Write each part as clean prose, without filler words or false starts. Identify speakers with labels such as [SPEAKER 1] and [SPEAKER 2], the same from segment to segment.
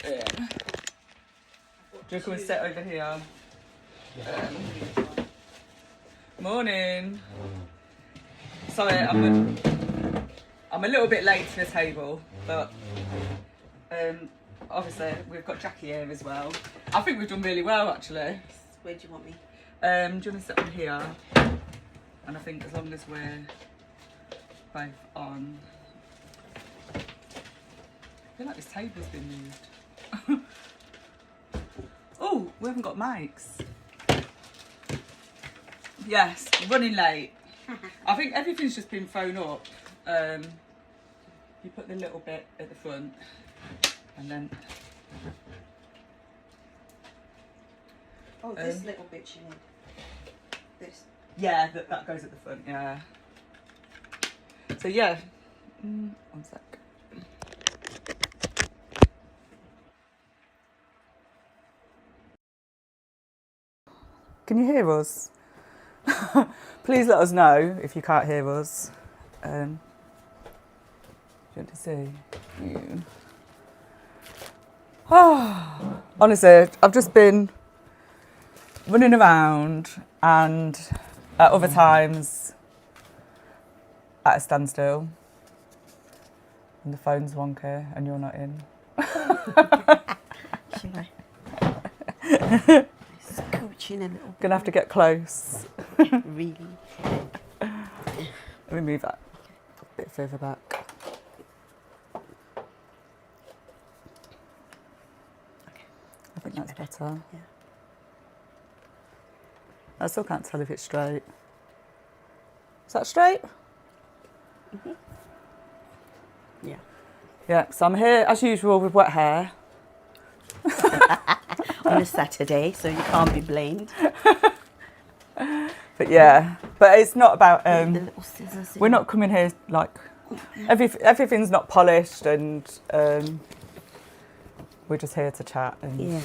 [SPEAKER 1] Do you come and sit over here? Morning. Sorry, I'm a little bit late to the table, but obviously we've got Jacqui here as well. I think we've done really well, actually.
[SPEAKER 2] Where do you want me?
[SPEAKER 1] Do you want to sit on here? And I think as long as we're both on. I feel like this table's been moved. Oh, we haven't got mics. Yes, running late. I think everything's just been thrown up. You put the little bit at the front and then...
[SPEAKER 2] Oh, this little bit you need. This.
[SPEAKER 1] Yeah, that goes at the front, yeah. So yeah, 1 sec. Can you hear us? Please let us know if you can't hear us. Do you want to see you? Oh, honestly, I've just been running around and at other times at a standstill. And the phone's wonky and you're not in.
[SPEAKER 2] Should I? Scooch in a little.
[SPEAKER 1] Gonna have to get close.
[SPEAKER 2] Really?
[SPEAKER 1] Let me move that a bit further back.
[SPEAKER 2] Okay.
[SPEAKER 1] I think that's better.
[SPEAKER 2] Yeah.
[SPEAKER 1] I still can't tell if it's straight. Is that straight?
[SPEAKER 2] Mm-hmm. Yeah.
[SPEAKER 1] Yeah, so I'm here as usual with wet hair.
[SPEAKER 2] On a Saturday, so you can't be blamed.
[SPEAKER 1] But yeah, but it's not about,
[SPEAKER 2] The little scissors.
[SPEAKER 1] we're not coming here like, everything's not polished and we're just here to chat. And,
[SPEAKER 2] Yeah.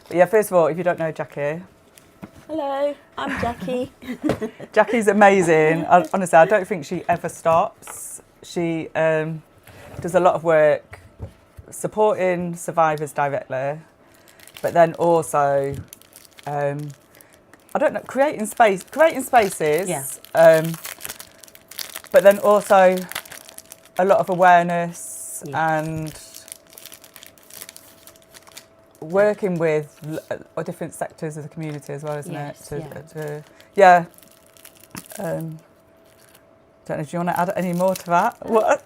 [SPEAKER 1] but yeah, first of all, if you don't know Jacqui,
[SPEAKER 2] Hello, I'm Jacqui.
[SPEAKER 1] Jacqui's amazing. Honestly, I don't think she ever stops. She does a lot of work supporting survivors directly, but then also, I don't know, creating spaces.
[SPEAKER 2] Yeah.
[SPEAKER 1] But then also a lot of awareness and working with different sectors of the community as well, isn't it? Don't know, do you want to add any more to that? What?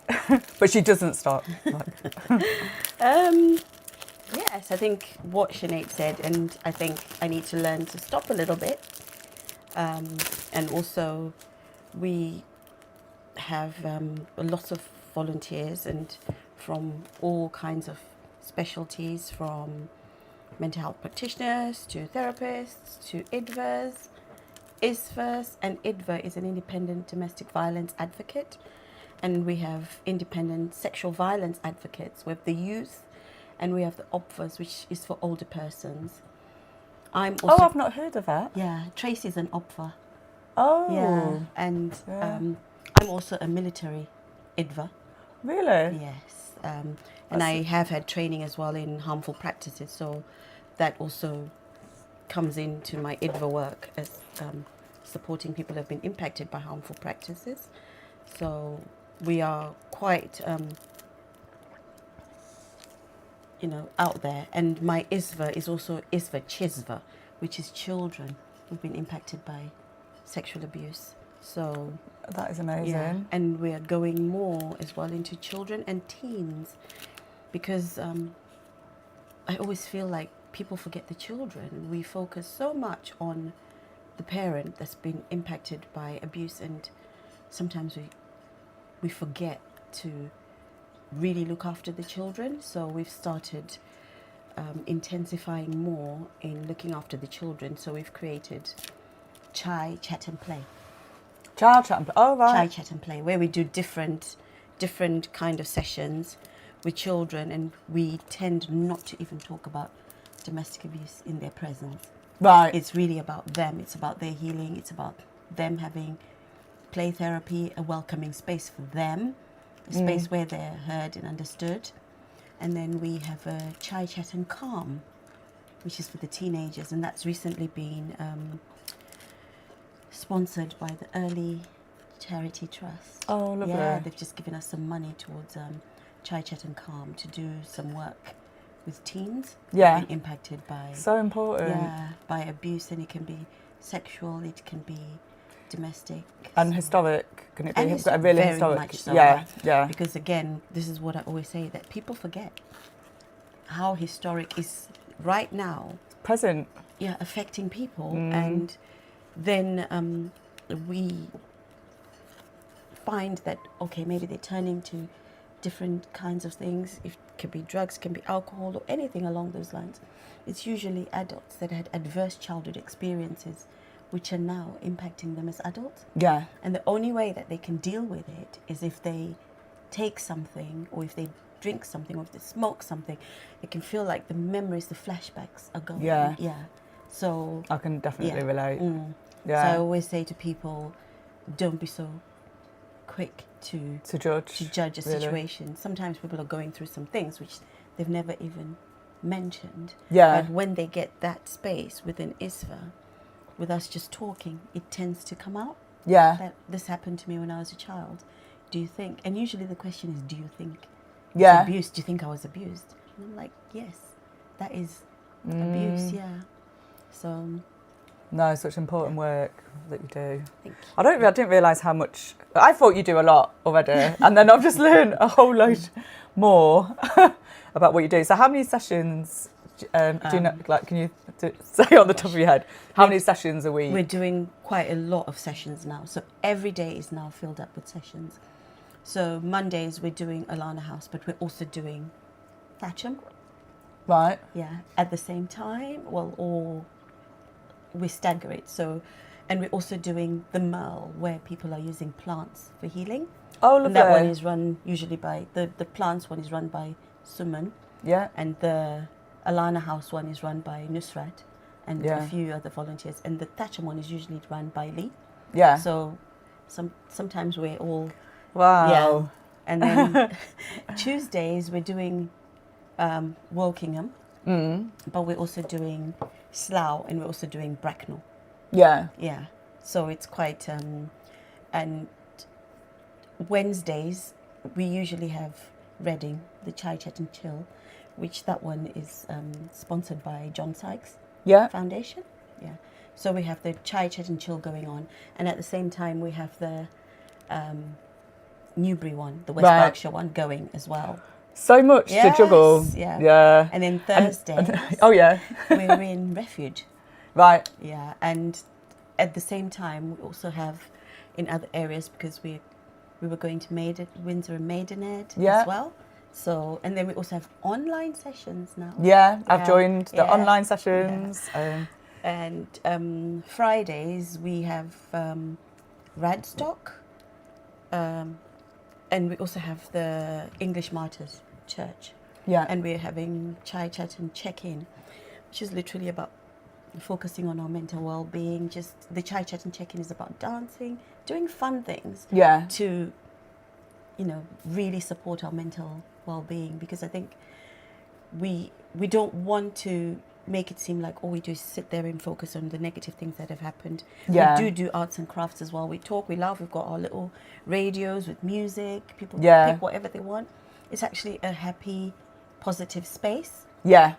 [SPEAKER 1] But she doesn't stop.
[SPEAKER 2] Yes, I think what Sinead said, and I think I need to learn to stop a little bit. And also, we have a lot of volunteers and from all kinds of specialties, from mental health practitioners to therapists to IDVAs, ISVAs, and IDVA is an independent domestic violence advocate. And we have independent sexual violence advocates with the youth, and we have the OPVAs, which is for older persons. I'm also,
[SPEAKER 1] I've not heard of that.
[SPEAKER 2] Yeah, Tracy's an OPVA.
[SPEAKER 1] Oh.
[SPEAKER 2] Yeah, and I'm also a military IDVA.
[SPEAKER 1] Really?
[SPEAKER 2] Yes, and I have had training as well in harmful practices, so that also comes into my IDVA work as supporting people who have been impacted by harmful practices. So we are quite, out there. And my ISVA is also ISVA CHISVA, which is children who've been impacted by sexual abuse. So
[SPEAKER 1] that is amazing.
[SPEAKER 2] yeah, and we are going more as well into children and teens, because I always feel like people forget the children. We focus so much on the parent that's been impacted by abuse, and sometimes we forget to really look after the children. So we've started intensifying more in looking after the children. So we've created Chai Chat and Play.
[SPEAKER 1] Child chat and play. Oh, right.
[SPEAKER 2] Chai Chat and Play, where we do different kind of sessions with children, and we tend not to even talk about domestic abuse in their presence.
[SPEAKER 1] Right.
[SPEAKER 2] It's really about them. It's about their healing. It's about them having play therapy, a welcoming space for them, a space where they're heard and understood. And then we have a Chai Chat and Calm, which is for the teenagers, and that's recently been sponsored by the Early Charity Trust.
[SPEAKER 1] Oh, lovely.
[SPEAKER 2] Yeah, they've just given us some money towards Chai Chat and Calm to do some work with teens who've been impacted by
[SPEAKER 1] so important.
[SPEAKER 2] by abuse, and it can be sexual, it can be domestic
[SPEAKER 1] and historic. Can it be?
[SPEAKER 2] And
[SPEAKER 1] Really
[SPEAKER 2] very
[SPEAKER 1] historic.
[SPEAKER 2] much so,
[SPEAKER 1] yeah,
[SPEAKER 2] right?
[SPEAKER 1] yeah.
[SPEAKER 2] Because again, this is what I always say, that people forget how historic is right now.
[SPEAKER 1] Present.
[SPEAKER 2] Yeah, affecting people, and then we find that okay, maybe they're turning to different kinds of things. It could be drugs, can be alcohol, or anything along those lines. It's usually adults that had adverse childhood experiences which are now impacting them as adults.
[SPEAKER 1] Yeah.
[SPEAKER 2] And the only way that they can deal with it is if they take something, or if they drink something, or if they smoke something. It can feel like the memories, the flashbacks are going.
[SPEAKER 1] Yeah.
[SPEAKER 2] Yeah. So
[SPEAKER 1] I can definitely relate.
[SPEAKER 2] Yeah. So I always say to people, don't be so quick to judge a situation. Sometimes people are going through some things which they've never even mentioned.
[SPEAKER 1] Yeah.
[SPEAKER 2] But when they get that space within ISFA, with us just talking, it tends to come out.
[SPEAKER 1] Yeah.
[SPEAKER 2] That this happened to me when I was a child. Do you think? And usually the question is, do you think?
[SPEAKER 1] Yeah.
[SPEAKER 2] Abused? Do you think I was abused? And I'm like, yes, that is abuse. Yeah. So.
[SPEAKER 1] No, such important work that you do.
[SPEAKER 2] Thank you.
[SPEAKER 1] I didn't realise how much. I thought you do a lot already, and then I've just learned a whole load more about what you do. So, how many sessions do you know? Like, can you say on the top of your head how many sessions a week?
[SPEAKER 2] We're doing quite a lot of sessions now. So every day is now filled up with sessions. So Mondays we're doing Alana House, but we're also doing Thatcham.
[SPEAKER 1] Right.
[SPEAKER 2] Yeah. At the same time, or we stagger it. So, and we're also doing the Merle, where people are using plants for healing.
[SPEAKER 1] Oh, lovely.
[SPEAKER 2] And that one is run usually by the plants one is run by Suman.
[SPEAKER 1] Yeah.
[SPEAKER 2] And the Alana House one is run by Nusrat and a few other volunteers. And the Thatcham one is usually run by Lee.
[SPEAKER 1] Yeah.
[SPEAKER 2] So sometimes we're all...
[SPEAKER 1] Wow.
[SPEAKER 2] Yeah. And then Tuesdays we're doing Wokingham. But we're also doing Slough, and we're also doing Bracknell.
[SPEAKER 1] Yeah.
[SPEAKER 2] Yeah. So it's quite... and Wednesdays we usually have Reading, the Chai Chat and Chill, which that one is sponsored by John Sykes Foundation. Yeah. So we have the Chai Chat and Chill going on, and at the same time we have the Newbury one, the West Berkshire one going as well.
[SPEAKER 1] So much to juggle.
[SPEAKER 2] Yeah.
[SPEAKER 1] Yeah.
[SPEAKER 2] And then Thursdays, we're in Refuge.
[SPEAKER 1] Right.
[SPEAKER 2] Yeah. And at the same time, we also have in other areas, because we were going to Windsor and Maidenhead as well. So, and then we also have online sessions now.
[SPEAKER 1] Yeah, I've joined the online sessions.
[SPEAKER 2] Yeah. And Fridays we have Radstock, and we also have the English Martyrs Church.
[SPEAKER 1] Yeah.
[SPEAKER 2] And we're having Chai Chat and Check-In, which is literally about focusing on our mental well-being. Just the Chai Chat and Check-In is about dancing, doing fun things.
[SPEAKER 1] Yeah.
[SPEAKER 2] To, really support our mental well-being, because I think we don't want to make it seem like all we do is sit there and focus on the negative things that have happened.
[SPEAKER 1] Yeah.
[SPEAKER 2] We do arts and crafts as well. We talk, we laugh. We've got our little radios with music. People pick whatever they want. It's actually a happy, positive space.
[SPEAKER 1] Yeah.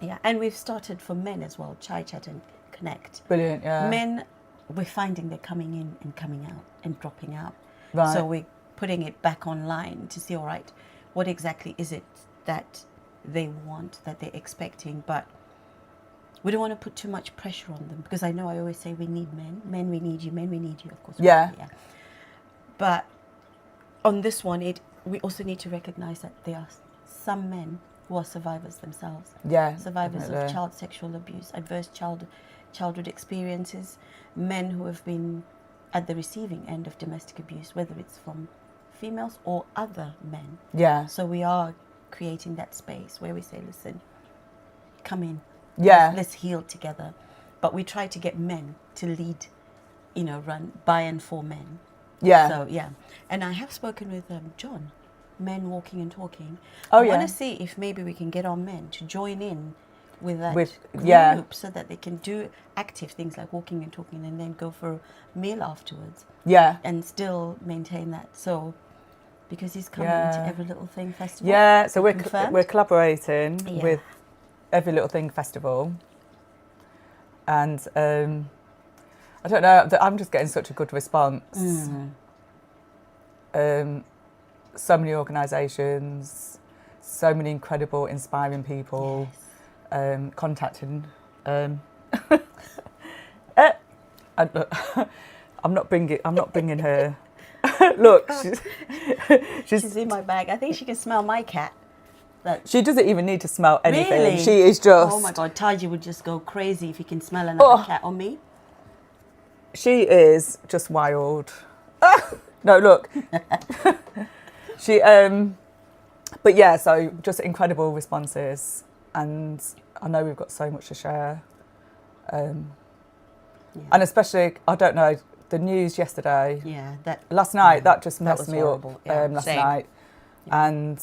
[SPEAKER 2] Yeah, and we've started for men as well, Chai Chat and Connect.
[SPEAKER 1] Brilliant, yeah.
[SPEAKER 2] Men, we're finding they're coming in and coming out and dropping out.
[SPEAKER 1] Right.
[SPEAKER 2] So we're putting it back online to see, all right, what exactly is it that they want, that they're expecting. But we don't want to put too much pressure on them, because I know I always say we need men. Men, we need you. Men, we need you, of course.
[SPEAKER 1] Yeah.
[SPEAKER 2] But on this one, we also need to recognize that there are some men who are survivors themselves.
[SPEAKER 1] Yeah.
[SPEAKER 2] Survivors of child sexual abuse, adverse childhood experiences, men who have been at the receiving end of domestic abuse, whether it's from females or other men.
[SPEAKER 1] Yeah.
[SPEAKER 2] So we are creating that space where we say, listen, come in.
[SPEAKER 1] Yeah.
[SPEAKER 2] Let's heal together. But we try to get men to lead, run by and for men.
[SPEAKER 1] Yeah.
[SPEAKER 2] So, yeah. And I have spoken with John men walking and talking.
[SPEAKER 1] Oh,
[SPEAKER 2] I
[SPEAKER 1] yeah.
[SPEAKER 2] want to see if maybe we can get our men to join in with that group,
[SPEAKER 1] yeah.
[SPEAKER 2] so that they can do active things like walking and talking, and then go for a meal afterwards,
[SPEAKER 1] Yeah.
[SPEAKER 2] and still maintain that. So, because he's coming
[SPEAKER 1] Yeah.
[SPEAKER 2] to Every Little Thing Festival.
[SPEAKER 1] Yeah, so
[SPEAKER 2] Confirmed?
[SPEAKER 1] we're collaborating
[SPEAKER 2] Yeah.
[SPEAKER 1] with Every Little Thing Festival, and I don't know, I'm just getting such a good response. So many organisations, so many incredible, inspiring people contacting. I'm not bringing her. Look,
[SPEAKER 2] She's in my bag. I think she can smell my cat.
[SPEAKER 1] She doesn't even need to smell anything.
[SPEAKER 2] Really?
[SPEAKER 1] She is just.
[SPEAKER 2] Oh my God, Taji would just go crazy if he can smell another cat on me.
[SPEAKER 1] She is just wild. No, look. She but yeah, so just incredible responses, and I know we've got so much to share. And especially, I don't know, the news yesterday.
[SPEAKER 2] Yeah,
[SPEAKER 1] last night, that just messed me
[SPEAKER 2] horrible.
[SPEAKER 1] up last night.
[SPEAKER 2] Yeah.
[SPEAKER 1] And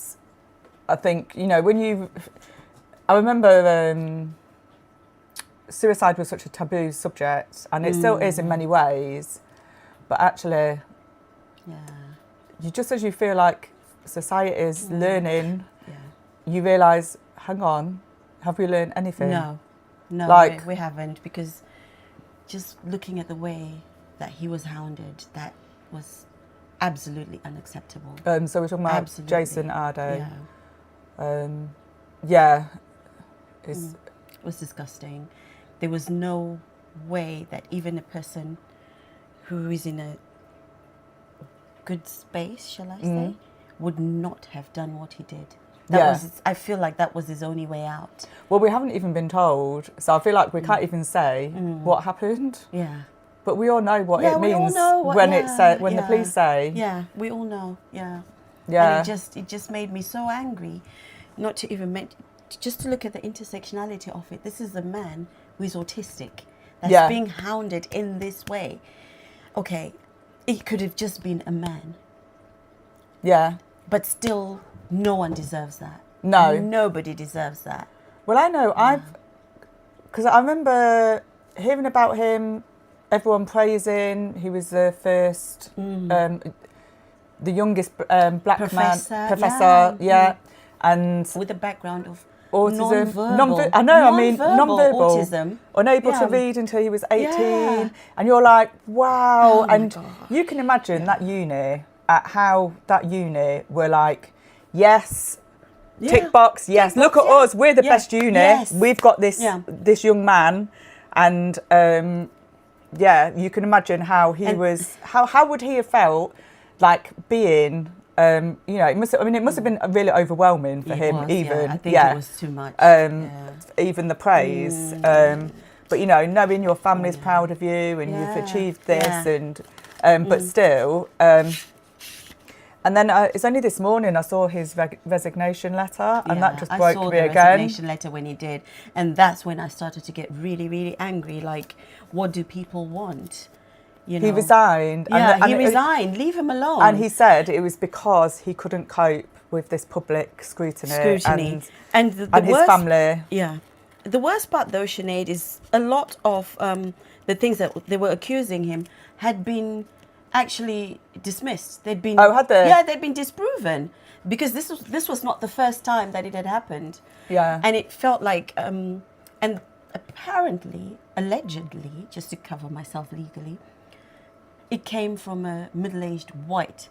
[SPEAKER 1] I think, you know, I remember suicide was such a taboo subject, and it still is in many ways, but actually, just as you feel like society is learning, you realise, hang on, have we learned anything?
[SPEAKER 2] No,
[SPEAKER 1] like,
[SPEAKER 2] we haven't, because just looking at the way that he was hounded, that was absolutely unacceptable.
[SPEAKER 1] So we're talking about
[SPEAKER 2] Absolutely.
[SPEAKER 1] Jason Arday.
[SPEAKER 2] Yeah.
[SPEAKER 1] It
[SPEAKER 2] was disgusting. There was no way that even a person who is in a good space, shall I say, would not have done what he did. I feel like that was his only way out.
[SPEAKER 1] Well, we haven't even been told, so I feel like we can't even say what happened.
[SPEAKER 2] Yeah.
[SPEAKER 1] But we all know what it means when the police say.
[SPEAKER 2] Yeah, we all know. Yeah.
[SPEAKER 1] Yeah.
[SPEAKER 2] And it just made me so angry, not to even just to look at the intersectionality of it. This is a man who is autistic, that's being hounded in this way. Okay, it could have just been a man.
[SPEAKER 1] Yeah.
[SPEAKER 2] But still, no one deserves that.
[SPEAKER 1] No.
[SPEAKER 2] Nobody deserves that.
[SPEAKER 1] Well, I know, because I remember hearing about him, everyone praising, he was the first, the youngest black professor, and
[SPEAKER 2] with a background of
[SPEAKER 1] autism,
[SPEAKER 2] non-verbal autism,
[SPEAKER 1] unable to read until he was 18, and you're like, wow, and you can imagine that uni, at how that uni were like, yes, tick box, yes, look at us, we're the best uni, we've got this this young man, and you can imagine how he was, how would he have felt like being, it must have been really overwhelming for him, even.
[SPEAKER 2] I think it was too much.
[SPEAKER 1] Even the praise. But, knowing your family's proud of you and you've achieved this, and but still. And then it's only this morning I saw his resignation letter, and that just broke me again. I saw the
[SPEAKER 2] resignation letter when he did, and that's when I started to get really, really angry. Like, what do people want? He
[SPEAKER 1] resigned.
[SPEAKER 2] Yeah, he resigned. Leave him alone.
[SPEAKER 1] And he said it was because he couldn't cope with this public scrutiny. And his family.
[SPEAKER 2] Yeah. The worst part, though, Sinead, is a lot of the things that they were accusing him had been actually dismissed. They'd been
[SPEAKER 1] had they?
[SPEAKER 2] Yeah, they'd been disproven, because this was not the first time that it had happened.
[SPEAKER 1] Yeah.
[SPEAKER 2] And it felt like and apparently, allegedly, just to cover myself legally, it came from a middle-aged white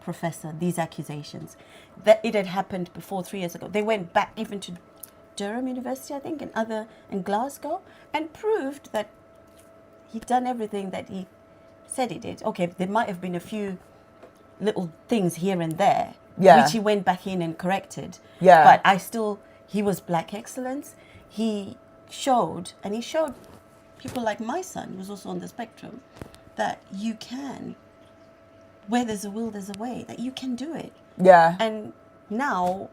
[SPEAKER 2] professor, these accusations, that it had happened before 3 years ago. They went back even to Durham University, I think, and Glasgow, and proved that he'd done everything that he said he did. Okay, there might have been a few little things here and there, which he went back in and corrected. Yeah. But he was black excellence. He showed people like my son, who's also on the spectrum, that you can, where there's a will, there's a way, that you can do it.
[SPEAKER 1] Yeah.
[SPEAKER 2] And now,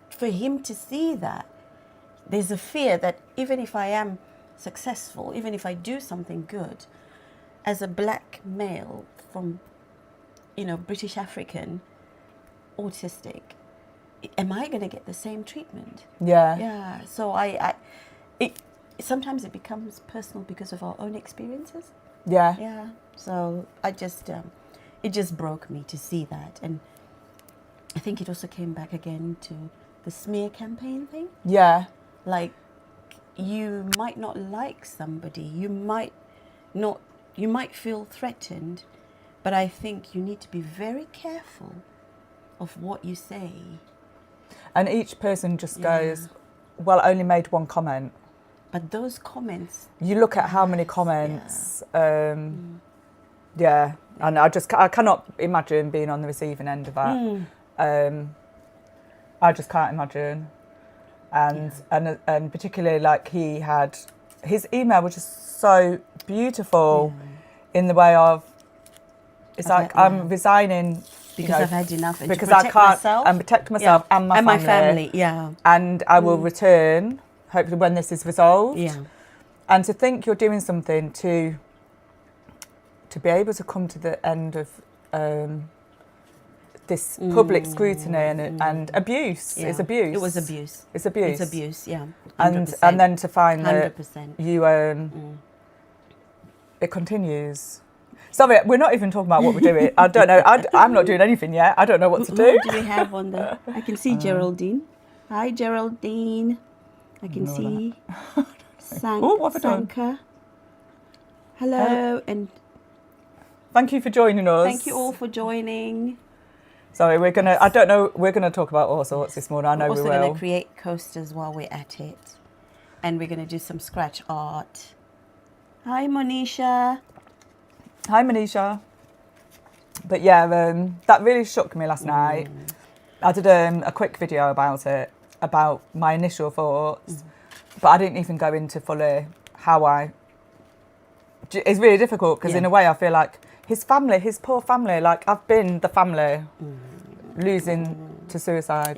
[SPEAKER 2] for him to see that, there's a fear that even if I am successful, even if I do something good, as a black male from, British African, autistic, am I going to get the same treatment?
[SPEAKER 1] Yeah.
[SPEAKER 2] Yeah. So sometimes it becomes personal because of our own experiences.
[SPEAKER 1] Yeah.
[SPEAKER 2] Yeah. So I just, it just broke me to see that. And I think it also came back again to the smear campaign thing.
[SPEAKER 1] Yeah.
[SPEAKER 2] Like, you might not like somebody, you might feel threatened, but I think you need to be very careful of what you say.
[SPEAKER 1] And each person just goes, well, I only made one comment.
[SPEAKER 2] But those comments...
[SPEAKER 1] You look at how many comments, and I cannot imagine being on the receiving end of that. I just can't imagine. And particularly, like, he had, his email was just so beautiful in the way of, it's like, I'm resigning
[SPEAKER 2] because I've had enough, and
[SPEAKER 1] because
[SPEAKER 2] to protect myself.
[SPEAKER 1] and protect myself and my family. And I will return, hopefully, when this is resolved. And to think you're doing something to be able to come to the end of this public scrutiny and abuse. It's abuse.
[SPEAKER 2] It was abuse.
[SPEAKER 1] It's abuse.
[SPEAKER 2] It's abuse,
[SPEAKER 1] 100%. And then to find
[SPEAKER 2] 100%.
[SPEAKER 1] that you it continues. Sorry, we're not even talking about what we're doing. I don't know. I'm not doing anything yet. I don't know what to do.
[SPEAKER 2] Who do we have on the... I can see Geraldine. Hi, Geraldine. I can see Sanka. Hello, and
[SPEAKER 1] thank you for joining us.
[SPEAKER 2] thank you all for joining.
[SPEAKER 1] Sorry, we're gonna talk about all sorts this morning. I know we will.
[SPEAKER 2] We're also gonna create coasters while we're at it, and we're gonna do some scratch art. Hi, Monisha.
[SPEAKER 1] Hi, Manisha. But yeah, that really shook me last night. I did a quick video about it, about my initial thoughts, but I didn't even go into fully how it's really difficult because in a way I feel like his family, his poor family, like I've been the family losing to suicide.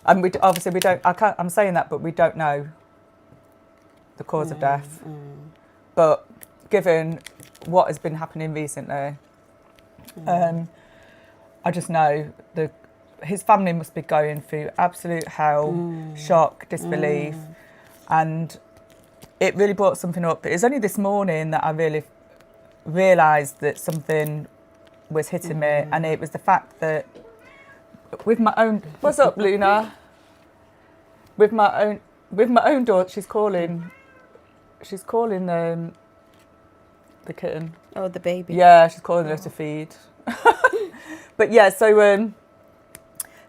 [SPEAKER 1] And we don't, I'm saying that, but we don't know the cause of death. But given what has been happening recently, I just know his family must be going through absolute hell, shock, disbelief, and it really brought something up. It was only this morning that I really realised that something was hitting me, and it was the fact that with my own... What's up, Luna? With my own daughter, she's calling the kitten.
[SPEAKER 2] Oh, the baby.
[SPEAKER 1] Yeah, she's calling her to feed. But yeah,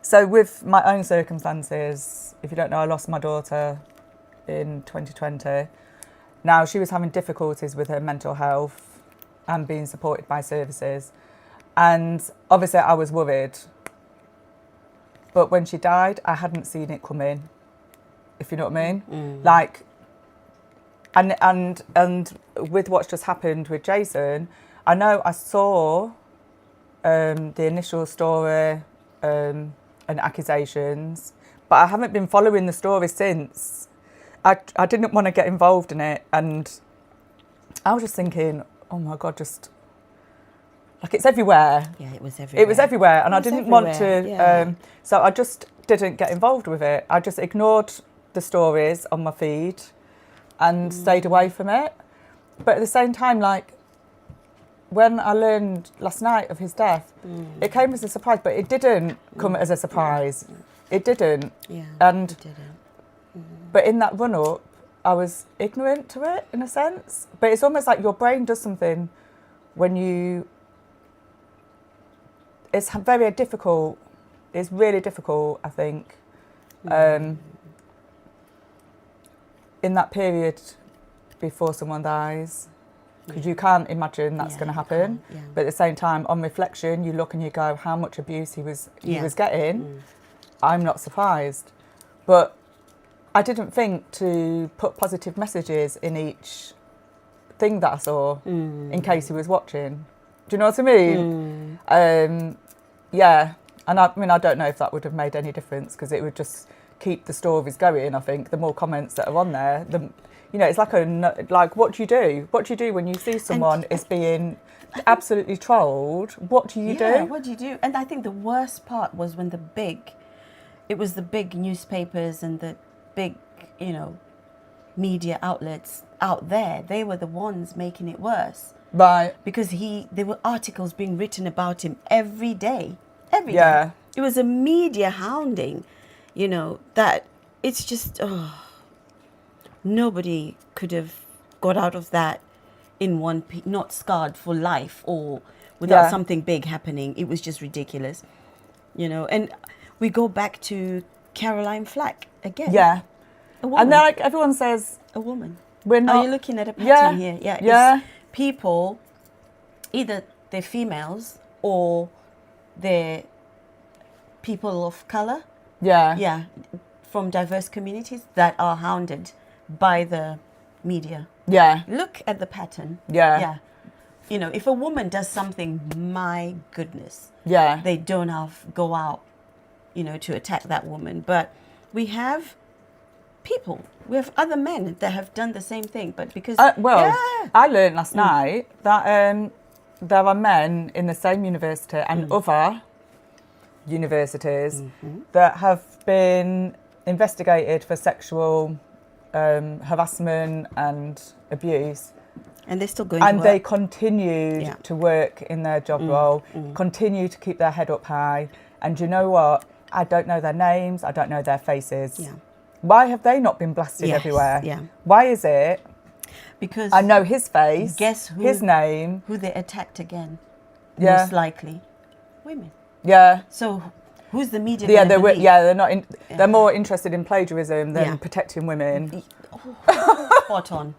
[SPEAKER 1] so with my own circumstances, if you don't know, I lost my daughter in 2020. Now, she was having difficulties with her mental health and being supported by services. And obviously I was worried. But when she died, I hadn't seen it coming, if you know what I mean. Like, and with what's just happened with Jason, I know I saw the initial story and accusations, but I haven't been following the story since. I didn't want to get involved in it, and I was just thinking, oh my God, just like it's everywhere.
[SPEAKER 2] Yeah, it was everywhere.
[SPEAKER 1] It was everywhere, and I didn't want to. So I just didn't get involved with it. I just ignored the stories on my feed and stayed away from it. But at the same time, like when I learned last night of his death, it came as a surprise, but it didn't come as a surprise. It didn't.
[SPEAKER 2] Yeah,
[SPEAKER 1] and
[SPEAKER 2] it didn't.
[SPEAKER 1] But in that run-up, I was ignorant to it, in a sense. But it's almost like your brain does something when you... It's very difficult. It's really difficult, I think, in that period before someone dies, because you can't imagine that's going to happen. But at the same time, on reflection, you look and you go, how much abuse he was getting. I'm not surprised. But I didn't think to put positive messages in each thing that I saw in case he was watching. Do you know what I mean? Yeah. And I mean, I don't know if that would have made any difference, because it would just keep the stories going. I think the more comments that are on there, it's like what do you do? What do you do when you see someone is being absolutely trolled? What do you do?
[SPEAKER 2] What do you do? And I think the worst part was when the big newspapers and the big, media outlets out there, they were the ones making it worse.
[SPEAKER 1] Right.
[SPEAKER 2] Because there were articles being written about him every day. Every day. It was a media hounding, that it's just, nobody could have got out of that in one not scarred for life or without something big happening. It was just ridiculous, and we go back to Caroline Flack again.
[SPEAKER 1] Yeah.
[SPEAKER 2] A woman.
[SPEAKER 1] And then everyone says...
[SPEAKER 2] A woman.
[SPEAKER 1] We're not...
[SPEAKER 2] Are you looking at a pattern here? Yeah.
[SPEAKER 1] Yeah.
[SPEAKER 2] People, either they're females or they're people of colour.
[SPEAKER 1] Yeah.
[SPEAKER 2] Yeah. From diverse communities that are hounded by the media.
[SPEAKER 1] Yeah.
[SPEAKER 2] Look at the pattern.
[SPEAKER 1] Yeah.
[SPEAKER 2] Yeah. If a woman does something, my goodness.
[SPEAKER 1] Yeah.
[SPEAKER 2] They don't go out, to attack that woman. But we have we have other men that have done the same thing, but because...
[SPEAKER 1] I learned last night that there are men in the same university and other universities that have been investigated for sexual harassment and abuse.
[SPEAKER 2] And they're still going to work.
[SPEAKER 1] And they continued to work in their job role, continue to keep their head up high. And you know what? I don't know their names. I don't know their faces.
[SPEAKER 2] Yeah.
[SPEAKER 1] Why have they not been blasted everywhere?
[SPEAKER 2] Yeah.
[SPEAKER 1] Why is it?
[SPEAKER 2] Because
[SPEAKER 1] I know his face.
[SPEAKER 2] Guess who?
[SPEAKER 1] His name.
[SPEAKER 2] Who they attacked again?
[SPEAKER 1] Yeah.
[SPEAKER 2] Most likely, women.
[SPEAKER 1] Yeah.
[SPEAKER 2] So, who's the media?
[SPEAKER 1] Yeah, they're not. They're more interested in plagiarism than protecting women.
[SPEAKER 2] Spot on.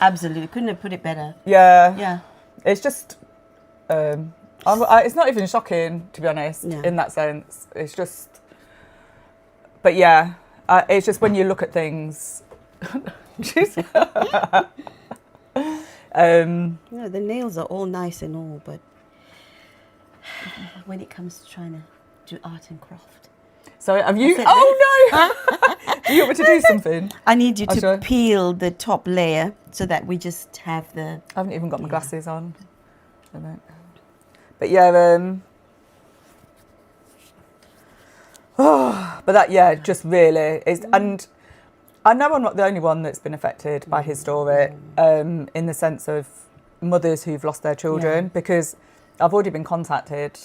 [SPEAKER 2] Absolutely, couldn't have put it better.
[SPEAKER 1] Yeah.
[SPEAKER 2] Yeah.
[SPEAKER 1] It's just. It's not even shocking, to be honest.
[SPEAKER 2] Yeah.
[SPEAKER 1] In that sense, it's just. But yeah. It's just when you look at things.
[SPEAKER 2] The nails are all nice and all, but when it comes to trying to do art and craft.
[SPEAKER 1] So have you? Oh no! Do you want me to do something?
[SPEAKER 2] I need you to peel the top layer so that we just have the...
[SPEAKER 1] I haven't even got my glasses on. But yeah, but that, just really is. And I know I'm not the only one that's been affected by his story, in the sense of mothers who've lost their children, because I've already been contacted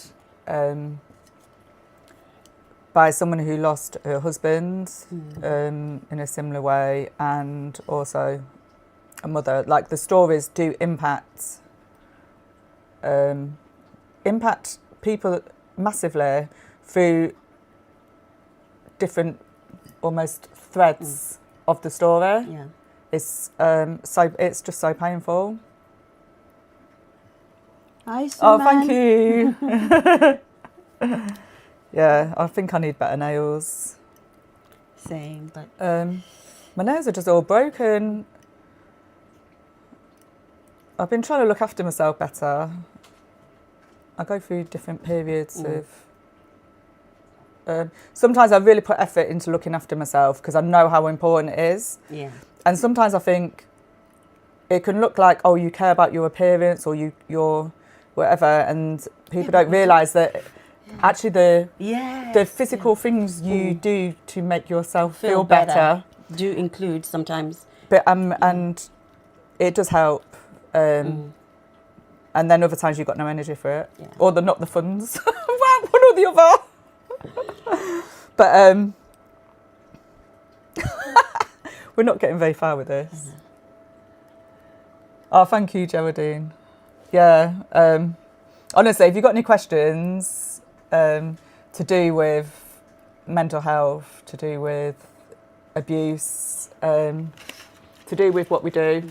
[SPEAKER 1] by someone who lost her husband in a similar way, and also a mother. Like, the stories do impact people massively through different almost threads of the story.
[SPEAKER 2] Yeah.
[SPEAKER 1] It's it's just so painful. Thank you. Yeah, I think I need better nails.
[SPEAKER 2] Same, but
[SPEAKER 1] my nails are just all broken. I've been trying to look after myself better. I go through different periods of... sometimes I really put effort into looking after myself because I know how important it is.
[SPEAKER 2] Yeah.
[SPEAKER 1] And sometimes I think it can look like, oh, you care about your appearance or your whatever, and people don't realise that actually the physical things you do to make yourself feel better
[SPEAKER 2] do include sometimes.
[SPEAKER 1] But and it does help. And then other times you've got no energy for it, or not the funds. One or the other. But we're not getting very far with this. Oh, thank you, Geraldine. Yeah. Honestly, if you've got any questions to do with mental health, to do with abuse, to do with what we do.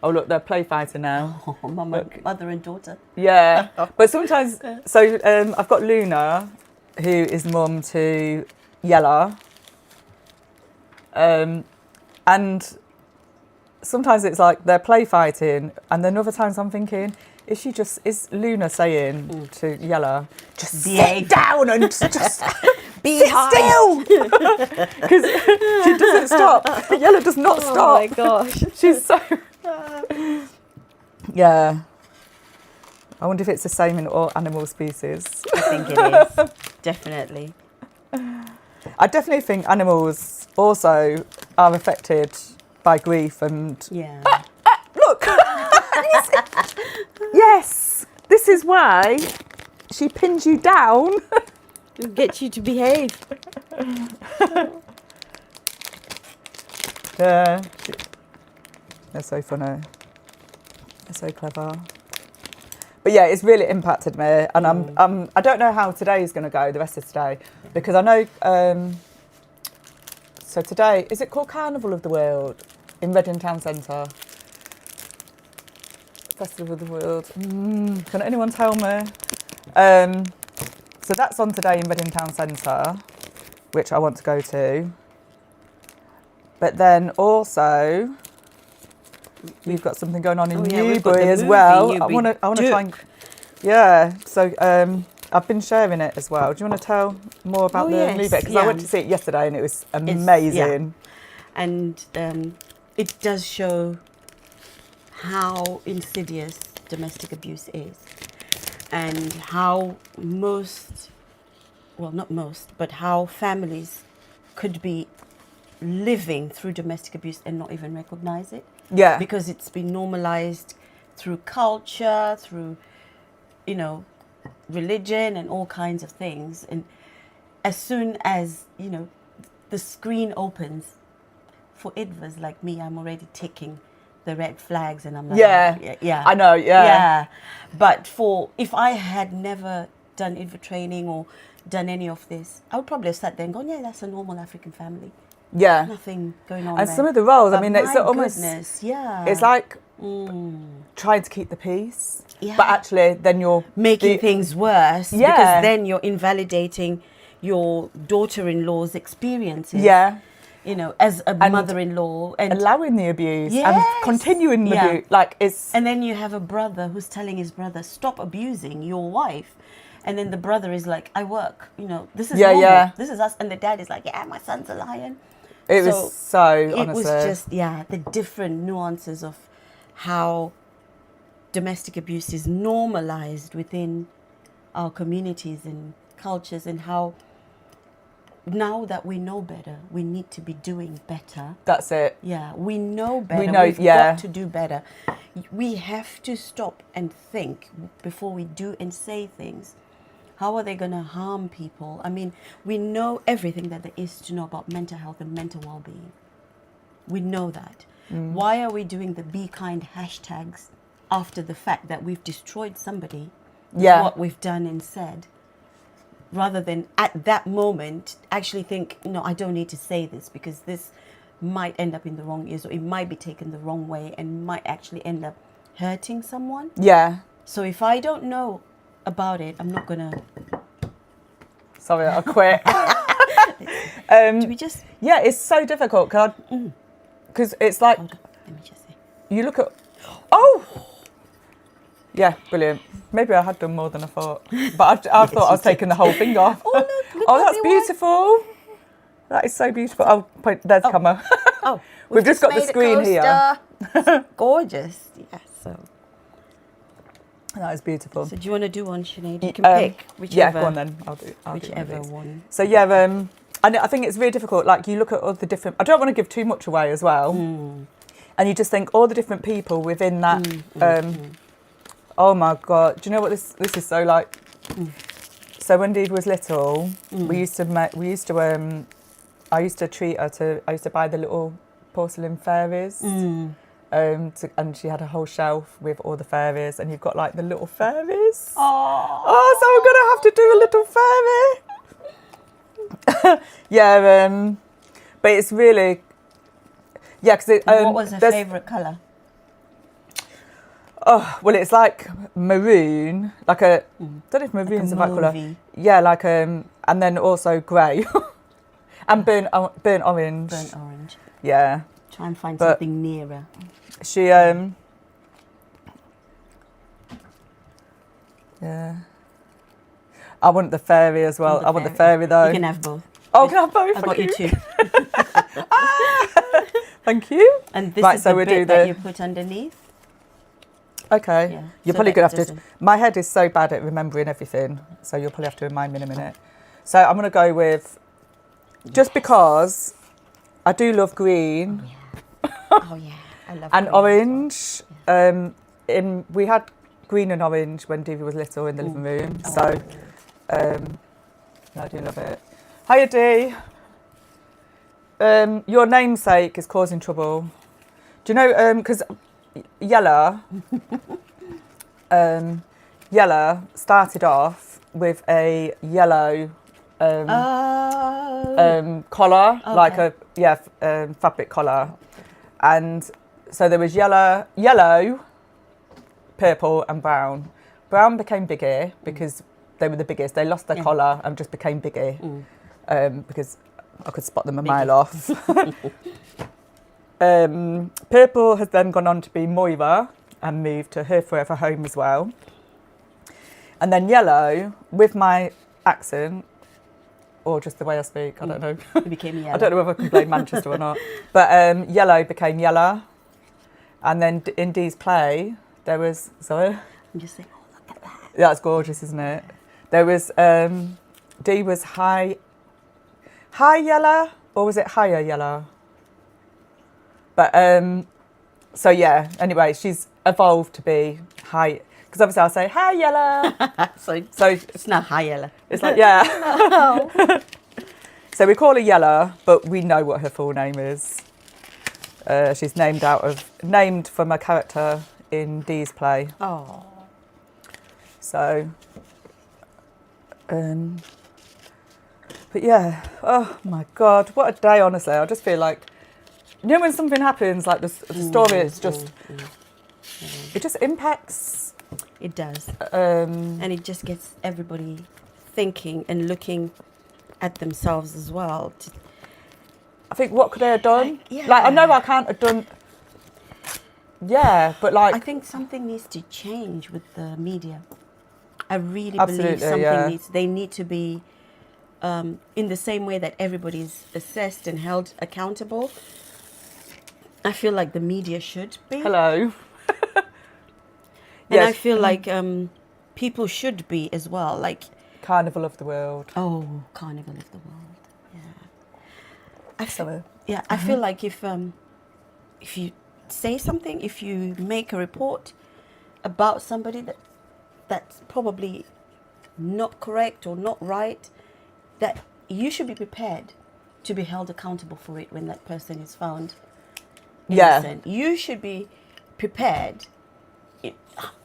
[SPEAKER 1] Oh, look, they're play fighting now.
[SPEAKER 2] Oh, mother and daughter.
[SPEAKER 1] Yeah. But sometimes, so I've got Luna, who is mum to Yella. And sometimes it's like they're play fighting, and then other times I'm thinking, is Luna saying to Yella, just
[SPEAKER 2] Behave.
[SPEAKER 1] sit down and just
[SPEAKER 2] Be
[SPEAKER 1] sit
[SPEAKER 2] high.
[SPEAKER 1] still? Because she doesn't stop. Yella does not stop.
[SPEAKER 2] Oh my gosh.
[SPEAKER 1] She's so... Yeah. I wonder if it's the same in all animal species.
[SPEAKER 2] I think it is. Definitely.
[SPEAKER 1] I definitely think animals also are affected by grief and...
[SPEAKER 2] Yeah.
[SPEAKER 1] Look! Yes! This is why she pins you down.
[SPEAKER 2] To get you to behave.
[SPEAKER 1] Yeah. They're so funny. They're so clever. But yeah, it's really impacted me, and I don't know how today is going to go, the rest of today, because I know. So today, is it called Carnival of the World in Reading Town Centre? Festival of the World. Can anyone tell me? So that's on today in Reading Town Centre, which I want to go to. But then also, we've got something going on in Newbury as well. I want to try and... Yeah, so I've been sharing it as well. Do you want to tell more about the movie? Because I went to see it yesterday and it was amazing.
[SPEAKER 2] And it does show how insidious domestic abuse is, and how how families could be living through domestic abuse and not even recognize it.
[SPEAKER 1] Yeah.
[SPEAKER 2] Because it's been normalized through culture, through, religion and all kinds of things. And as soon as, the screen opens, for idvas like me, I'm already ticking the red flags and I'm like, yeah.
[SPEAKER 1] I know,
[SPEAKER 2] Yeah. But if I had never done idva training or done any of this, I would probably have sat there and gone, yeah, that's a normal African family.
[SPEAKER 1] Yeah.
[SPEAKER 2] Nothing going on
[SPEAKER 1] And
[SPEAKER 2] there.
[SPEAKER 1] some of the roles,
[SPEAKER 2] But
[SPEAKER 1] it's almost...
[SPEAKER 2] goodness, yeah.
[SPEAKER 1] It's like trying to keep the peace,
[SPEAKER 2] Yeah.
[SPEAKER 1] but actually then you're...
[SPEAKER 2] making things worse.
[SPEAKER 1] Yeah.
[SPEAKER 2] Because then you're invalidating your daughter-in-law's experiences.
[SPEAKER 1] Yeah.
[SPEAKER 2] As a mother-in-law. And
[SPEAKER 1] allowing the abuse
[SPEAKER 2] Yes.
[SPEAKER 1] and continuing the abuse. Like, it's...
[SPEAKER 2] And then you have a brother who's telling his brother, stop abusing your wife. And then the brother is like, I work, this is normal.
[SPEAKER 1] Yeah.
[SPEAKER 2] This is us. And the dad is like, yeah, my son's a lion.
[SPEAKER 1] It was so, honestly.
[SPEAKER 2] It was just, the different nuances of how domestic abuse is normalized within our communities and cultures, and how now that we know better, we need to be doing better.
[SPEAKER 1] That's it.
[SPEAKER 2] Yeah, we know better.
[SPEAKER 1] We've
[SPEAKER 2] got to do better. We have to stop and think before we do and say things. How are they going to harm people? I mean, we know everything that there is to know about mental health and mental well-being. We know that. Why are we doing the be kind hashtags after the fact that we've destroyed somebody with what we've done and said? Rather than at that moment actually think, no, I don't need to say this because this might end up in the wrong ears, or it might be taken the wrong way and might actually end up hurting someone.
[SPEAKER 1] Yeah.
[SPEAKER 2] So if I don't know about it, I'm not gonna...
[SPEAKER 1] Sorry, I'll quit.
[SPEAKER 2] Do we just...
[SPEAKER 1] Yeah, it's so difficult because it's like...
[SPEAKER 2] Hold on, let me just say.
[SPEAKER 1] You look at... Oh! Yeah, brilliant. Maybe I had done more than I thought. But I thought I was taking the whole thing off.
[SPEAKER 2] Oh, look
[SPEAKER 1] Oh, that's beautiful. That is so beautiful. Oh, there's the camera.
[SPEAKER 2] Oh,
[SPEAKER 1] We've just got the screen here.
[SPEAKER 2] It's gorgeous. Yes. So
[SPEAKER 1] That is beautiful.
[SPEAKER 2] do you want to do one, Sinead? You can pick whichever.
[SPEAKER 1] Yeah, go on then. I'll do
[SPEAKER 2] Whichever
[SPEAKER 1] one.
[SPEAKER 2] one.
[SPEAKER 1] So yeah, and I think it's really difficult. Like you look at all the different... I don't want to give too much away as well. And you just think all the different people within that... Oh my God. Do you know what this is so like? So when Dee was little, I used to treat her I used to buy the little porcelain fairies. And she had a whole shelf with all the fairies, and you've got like the little fairies. Oh, so I'm gonna have to do a little fairy. Yeah, but it's really, yeah. Because
[SPEAKER 2] what was her favourite colour?
[SPEAKER 1] Oh, well, it's like maroon, like a. Don't know if maroon's the right colour. Yeah, like and then also grey, and burnt orange.
[SPEAKER 2] Burnt orange.
[SPEAKER 1] Yeah.
[SPEAKER 2] Try and find something nearer.
[SPEAKER 1] She Yeah. I want the fairy as well. I want the fairy though.
[SPEAKER 2] You can have both.
[SPEAKER 1] Oh, can I have both?
[SPEAKER 2] I've got you two.
[SPEAKER 1] Thank you.
[SPEAKER 2] And this
[SPEAKER 1] Right,
[SPEAKER 2] is
[SPEAKER 1] so
[SPEAKER 2] the
[SPEAKER 1] we'll
[SPEAKER 2] bit
[SPEAKER 1] do
[SPEAKER 2] that
[SPEAKER 1] the-
[SPEAKER 2] you put underneath.
[SPEAKER 1] Okay.
[SPEAKER 2] Yeah,
[SPEAKER 1] You're
[SPEAKER 2] so
[SPEAKER 1] probably
[SPEAKER 2] that
[SPEAKER 1] going to have to...
[SPEAKER 2] doesn't-
[SPEAKER 1] My head is so bad at remembering everything, so you'll probably have to remind me in a minute. So I'm going to go with... Just because I do love green
[SPEAKER 2] Oh yeah, I love
[SPEAKER 1] and
[SPEAKER 2] green as well.
[SPEAKER 1] orange. We had green and orange when Divi was little in the living room.
[SPEAKER 2] Oh.
[SPEAKER 1] So I do love it. Hiya, Dee. Your namesake is causing trouble. Do you know, because Yella started off with a yellow collar,
[SPEAKER 2] Okay.
[SPEAKER 1] like a fabric collar, and so there was yellow, purple, and brown. Brown became bigger because they were the biggest. They lost their collar and just became bigger because I could spot them a mile off. Purple has then gone on to be Moira and moved to her forever home as well. And then yellow, with my accent, or just the way I speak, I don't know.
[SPEAKER 2] It became yellow.
[SPEAKER 1] I don't know whether I can blame Manchester or not. But yellow became Yella. And then in Dee's play, there was... Sorry?
[SPEAKER 2] I'm just saying, oh, look at that.
[SPEAKER 1] Yeah, that's gorgeous, isn't it? There was... Dee was High Yella, or was it Higher Yella? But, so yeah, anyway, she's evolved to be High... Because obviously I'll say, hi, Yella.
[SPEAKER 2] So
[SPEAKER 1] So
[SPEAKER 2] it's not high yellow.
[SPEAKER 1] it's like, yeah. So we call her Yella, but we know what her full name is. She's named from a character in Dee's play.
[SPEAKER 2] Oh.
[SPEAKER 1] So, but yeah, oh my God, what a day, honestly. I just feel like, you know, when something happens, like the story, it's just, it just impacts.
[SPEAKER 2] It does.
[SPEAKER 1] And
[SPEAKER 2] And it just gets everybody thinking and looking at themselves as well.
[SPEAKER 1] I think, what could I have done?
[SPEAKER 2] Yeah.
[SPEAKER 1] Like, I know I can't have done, yeah, but like...
[SPEAKER 2] I think something needs to change with the media. I really
[SPEAKER 1] Absolutely,
[SPEAKER 2] believe something
[SPEAKER 1] yeah.
[SPEAKER 2] they need to be, in the same way that everybody's assessed and held accountable. I feel like the media should be.
[SPEAKER 1] Hello.
[SPEAKER 2] And I
[SPEAKER 1] Yes.
[SPEAKER 2] feel like people should be as well. Like,
[SPEAKER 1] Carnival of the World.
[SPEAKER 2] oh, Carnival of the World. Yeah.
[SPEAKER 1] Sorry.
[SPEAKER 2] Yeah, I feel like if you say something, if you make a report about somebody that's probably not correct or not right, that you should be prepared to be held accountable for it when that person is found innocent. Yeah. You should be prepared.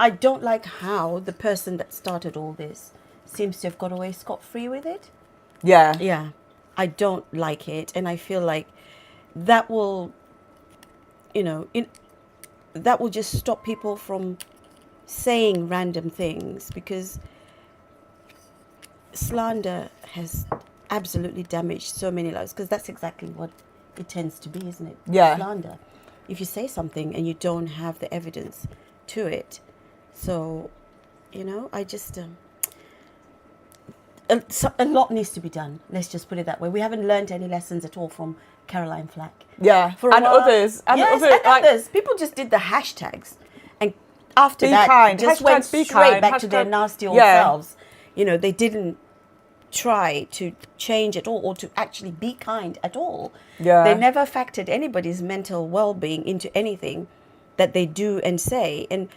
[SPEAKER 2] I don't like how the person that started all this seems to have got away scot-free with it.
[SPEAKER 1] Yeah.
[SPEAKER 2] Yeah, I don't like it, and I feel like that will, that will just stop people from saying random things, because slander has absolutely damaged so many lives, because that's exactly what it tends to be, isn't it?
[SPEAKER 1] Yeah.
[SPEAKER 2] Slander. If you say something and you don't have the evidence to it, so, I just... a lot needs to be done. Let's just put it that way. We haven't learned any lessons at all from Caroline Flack.
[SPEAKER 1] Yeah.
[SPEAKER 2] For a
[SPEAKER 1] And
[SPEAKER 2] while.
[SPEAKER 1] others. And
[SPEAKER 2] Yes,
[SPEAKER 1] others.
[SPEAKER 2] and
[SPEAKER 1] Like,
[SPEAKER 2] others. People just did the hashtags, and after
[SPEAKER 1] Be
[SPEAKER 2] that,
[SPEAKER 1] kind.
[SPEAKER 2] just
[SPEAKER 1] Hashtag
[SPEAKER 2] went
[SPEAKER 1] be
[SPEAKER 2] straight
[SPEAKER 1] kind.
[SPEAKER 2] back to their
[SPEAKER 1] Hashtag-
[SPEAKER 2] nasty old
[SPEAKER 1] Yeah.
[SPEAKER 2] selves. They didn't try to change at all, or to actually be kind at all.
[SPEAKER 1] Yeah.
[SPEAKER 2] They never factored anybody's mental well-being into anything that they do and say. And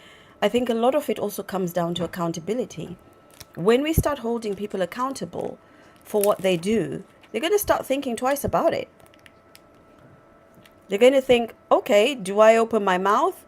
[SPEAKER 2] I think a lot of it also comes down to accountability. When we start holding people accountable for what they do, they're going to start thinking twice about it. They're going to think, okay, do I open my mouth?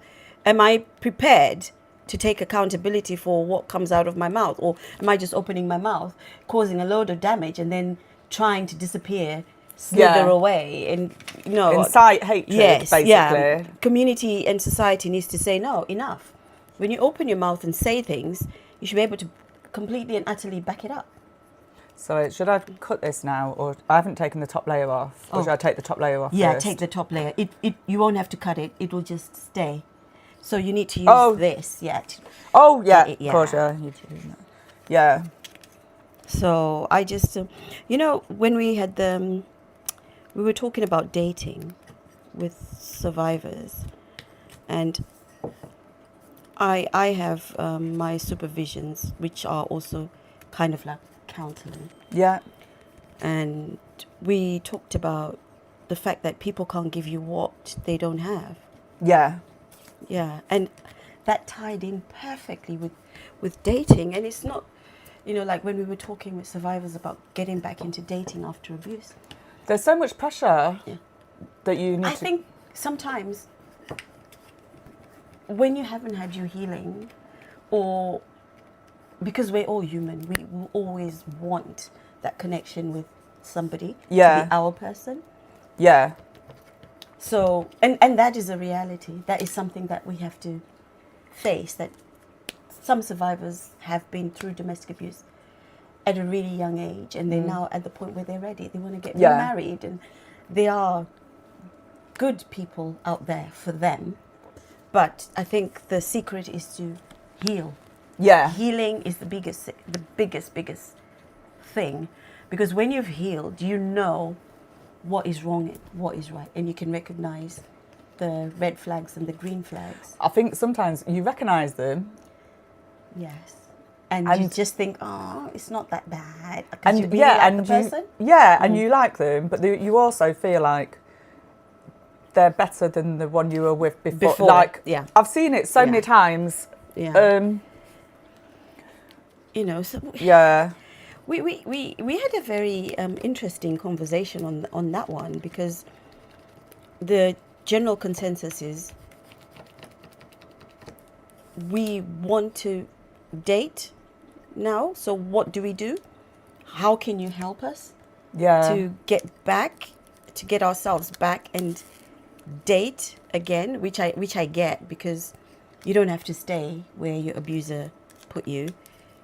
[SPEAKER 2] Am I prepared to take accountability for what comes out of my mouth? Or am I just opening my mouth, causing a load of damage, and then trying to disappear, slither away? And,
[SPEAKER 1] incite hatred, basically.
[SPEAKER 2] Yeah. Community and society needs to say, no, enough. When you open your mouth and say things, you should be able to completely and utterly back it up.
[SPEAKER 1] So should I cut this now, or I haven't taken the top layer off, or should I take the top layer off
[SPEAKER 2] Yeah,
[SPEAKER 1] first?
[SPEAKER 2] take the top layer. You won't have to cut it. It will just stay. So you need to use this. Yeah.
[SPEAKER 1] Oh, yeah,
[SPEAKER 2] Yeah.
[SPEAKER 1] of course, yeah. Yeah.
[SPEAKER 2] So I just, when we had we were talking about dating with survivors, and I have my supervisions, which are also kind of like counseling.
[SPEAKER 1] Yeah.
[SPEAKER 2] And we talked about the fact that people can't give you what they don't have.
[SPEAKER 1] Yeah.
[SPEAKER 2] Yeah, and that tied in perfectly with dating. And it's not, like when we were talking with survivors about getting back into dating after abuse.
[SPEAKER 1] There's so much pressure
[SPEAKER 2] Yeah.
[SPEAKER 1] that you need
[SPEAKER 2] I think sometimes when you haven't had your healing, or because we're all human, we will always want that connection with somebody to be our person.
[SPEAKER 1] Yeah.
[SPEAKER 2] So, and that is a reality. That is something that we have to face, that some survivors have been through domestic abuse at a really young age, and they're now at the point where they're ready. They want to get remarried, and there are good people out there for them. But I think the secret is to heal.
[SPEAKER 1] Yeah.
[SPEAKER 2] Healing is the biggest thing, because when you've healed, you know what is wrong and what is right, and you can recognize the red flags and the green flags.
[SPEAKER 1] I think sometimes you recognise them.
[SPEAKER 2] Yes. And you just think, oh, it's not that bad.
[SPEAKER 1] And
[SPEAKER 2] you really like the person.
[SPEAKER 1] And you like them, but you also feel like they're better than the one you were with before. Like, I've seen it so many times.
[SPEAKER 2] Yeah. So we had a very interesting conversation on that one, because the general consensus is we want to date now. So what do we do? How can you help us to get ourselves back and date again, which I get, because you don't have to stay where your abuser put you.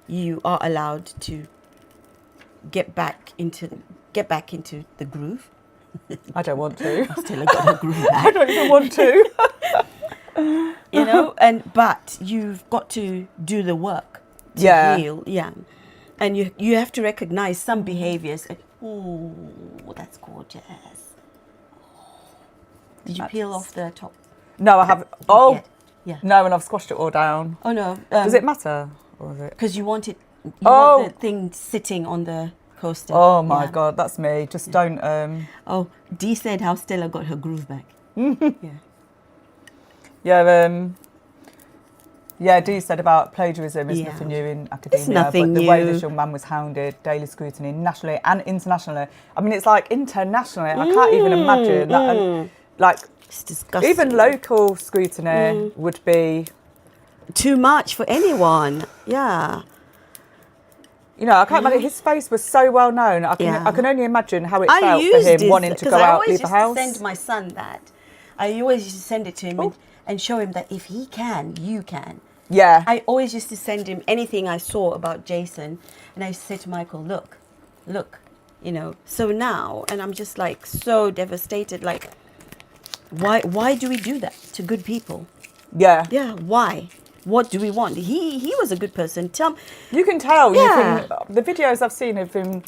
[SPEAKER 2] You are allowed to get back into the groove.
[SPEAKER 1] I don't want to.
[SPEAKER 2] I still got a groove back.
[SPEAKER 1] I don't even want to.
[SPEAKER 2] But you've got to do the work to heal. Yeah. And you have to recognize some behaviors. Oh, that's gorgeous. Did you peel off the top?
[SPEAKER 1] No, I haven't. Oh,
[SPEAKER 2] yeah.
[SPEAKER 1] No, and I've squashed it all down.
[SPEAKER 2] Oh no.
[SPEAKER 1] Does it matter? Or is it?
[SPEAKER 2] Because you want the thing sitting on the coaster.
[SPEAKER 1] Oh my God, that's me. Just don't.
[SPEAKER 2] Oh, Dee said how Stella got her groove back.
[SPEAKER 1] Dee said about plagiarism is nothing new in academia.
[SPEAKER 2] It's nothing
[SPEAKER 1] but the
[SPEAKER 2] new.
[SPEAKER 1] way this young man was hounded, daily scrutiny, nationally and internationally. I mean, it's like internationally. I can't even imagine that. Like,
[SPEAKER 2] it's disgusting.
[SPEAKER 1] Even local scrutiny would be
[SPEAKER 2] too much for anyone. Yeah.
[SPEAKER 1] I can't imagine. His face was so well known. I can only imagine how it felt for him wanting to go out, leave the house.
[SPEAKER 2] I always used to send my son that. I always used to send it to him and show him that if he can, you can.
[SPEAKER 1] Yeah.
[SPEAKER 2] I always used to send him anything I saw about Jason, and I used to say to Michael, look, So now, and I'm just like so devastated. Like, why do we do that to good people?
[SPEAKER 1] Yeah.
[SPEAKER 2] Yeah. Why? What do we want? He was a good person.
[SPEAKER 1] You can tell.
[SPEAKER 2] Yeah.
[SPEAKER 1] The videos I've seen of him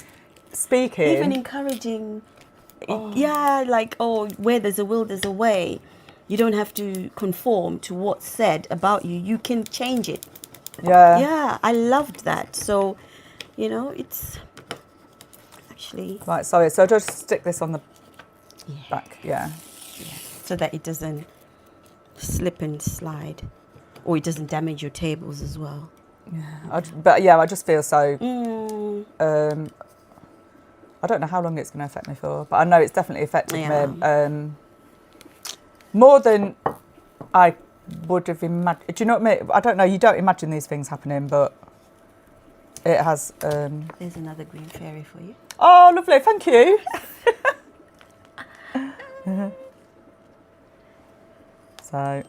[SPEAKER 1] speaking,
[SPEAKER 2] even encouraging. Where there's a will, there's a way. You don't have to conform to what's said about you. You can change it.
[SPEAKER 1] Yeah.
[SPEAKER 2] Yeah, I loved that. So, it's actually...
[SPEAKER 1] Right, sorry. So just stick this on the back. Yeah.
[SPEAKER 2] So that it doesn't slip and slide. Or it doesn't damage your tables as well.
[SPEAKER 1] Yeah. I just feel so... I don't know how long it's going to affect me for, but I know it's definitely affected me. More than I would have imagined. Do you know what I mean? I don't know. You don't imagine these things happening, but it has.
[SPEAKER 2] There's another green fairy for you.
[SPEAKER 1] Oh, lovely. Thank you. So,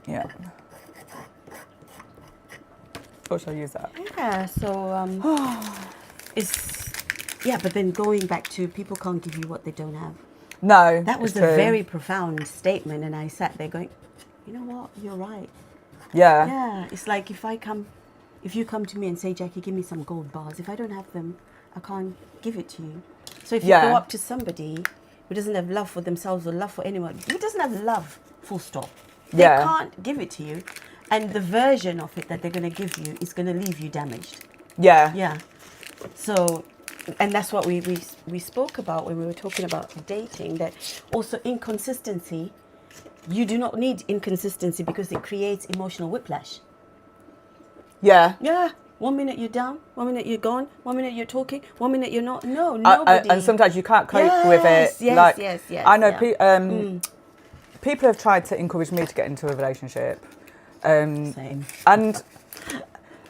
[SPEAKER 1] yeah. Or shall I use that?
[SPEAKER 2] Yeah, so but then going back to people can't give you what they don't have.
[SPEAKER 1] No.
[SPEAKER 2] That was a very profound statement, and I sat there going, you know what, you're right.
[SPEAKER 1] Yeah.
[SPEAKER 2] Yeah, it's like if you come to me and say, Jacqui, give me some gold bars. If I don't have them, I can't give it to you. So if you go up to somebody who doesn't have love for themselves or love for anyone, who doesn't have love, full stop. They can't give it to you. And the version of it that they're going to give you is going to leave you damaged.
[SPEAKER 1] Yeah.
[SPEAKER 2] Yeah. So, and that's what we spoke about when we were talking about dating, that also inconsistency, you do not need inconsistency because it creates emotional whiplash.
[SPEAKER 1] Yeah.
[SPEAKER 2] Yeah. 1 minute you're down, 1 minute you're gone, 1 minute you're talking, 1 minute you're not. No, nobody.
[SPEAKER 1] And sometimes you can't cope with it.
[SPEAKER 2] Yes.
[SPEAKER 1] I know people have tried to encourage me to get into a relationship.
[SPEAKER 2] Same.
[SPEAKER 1] And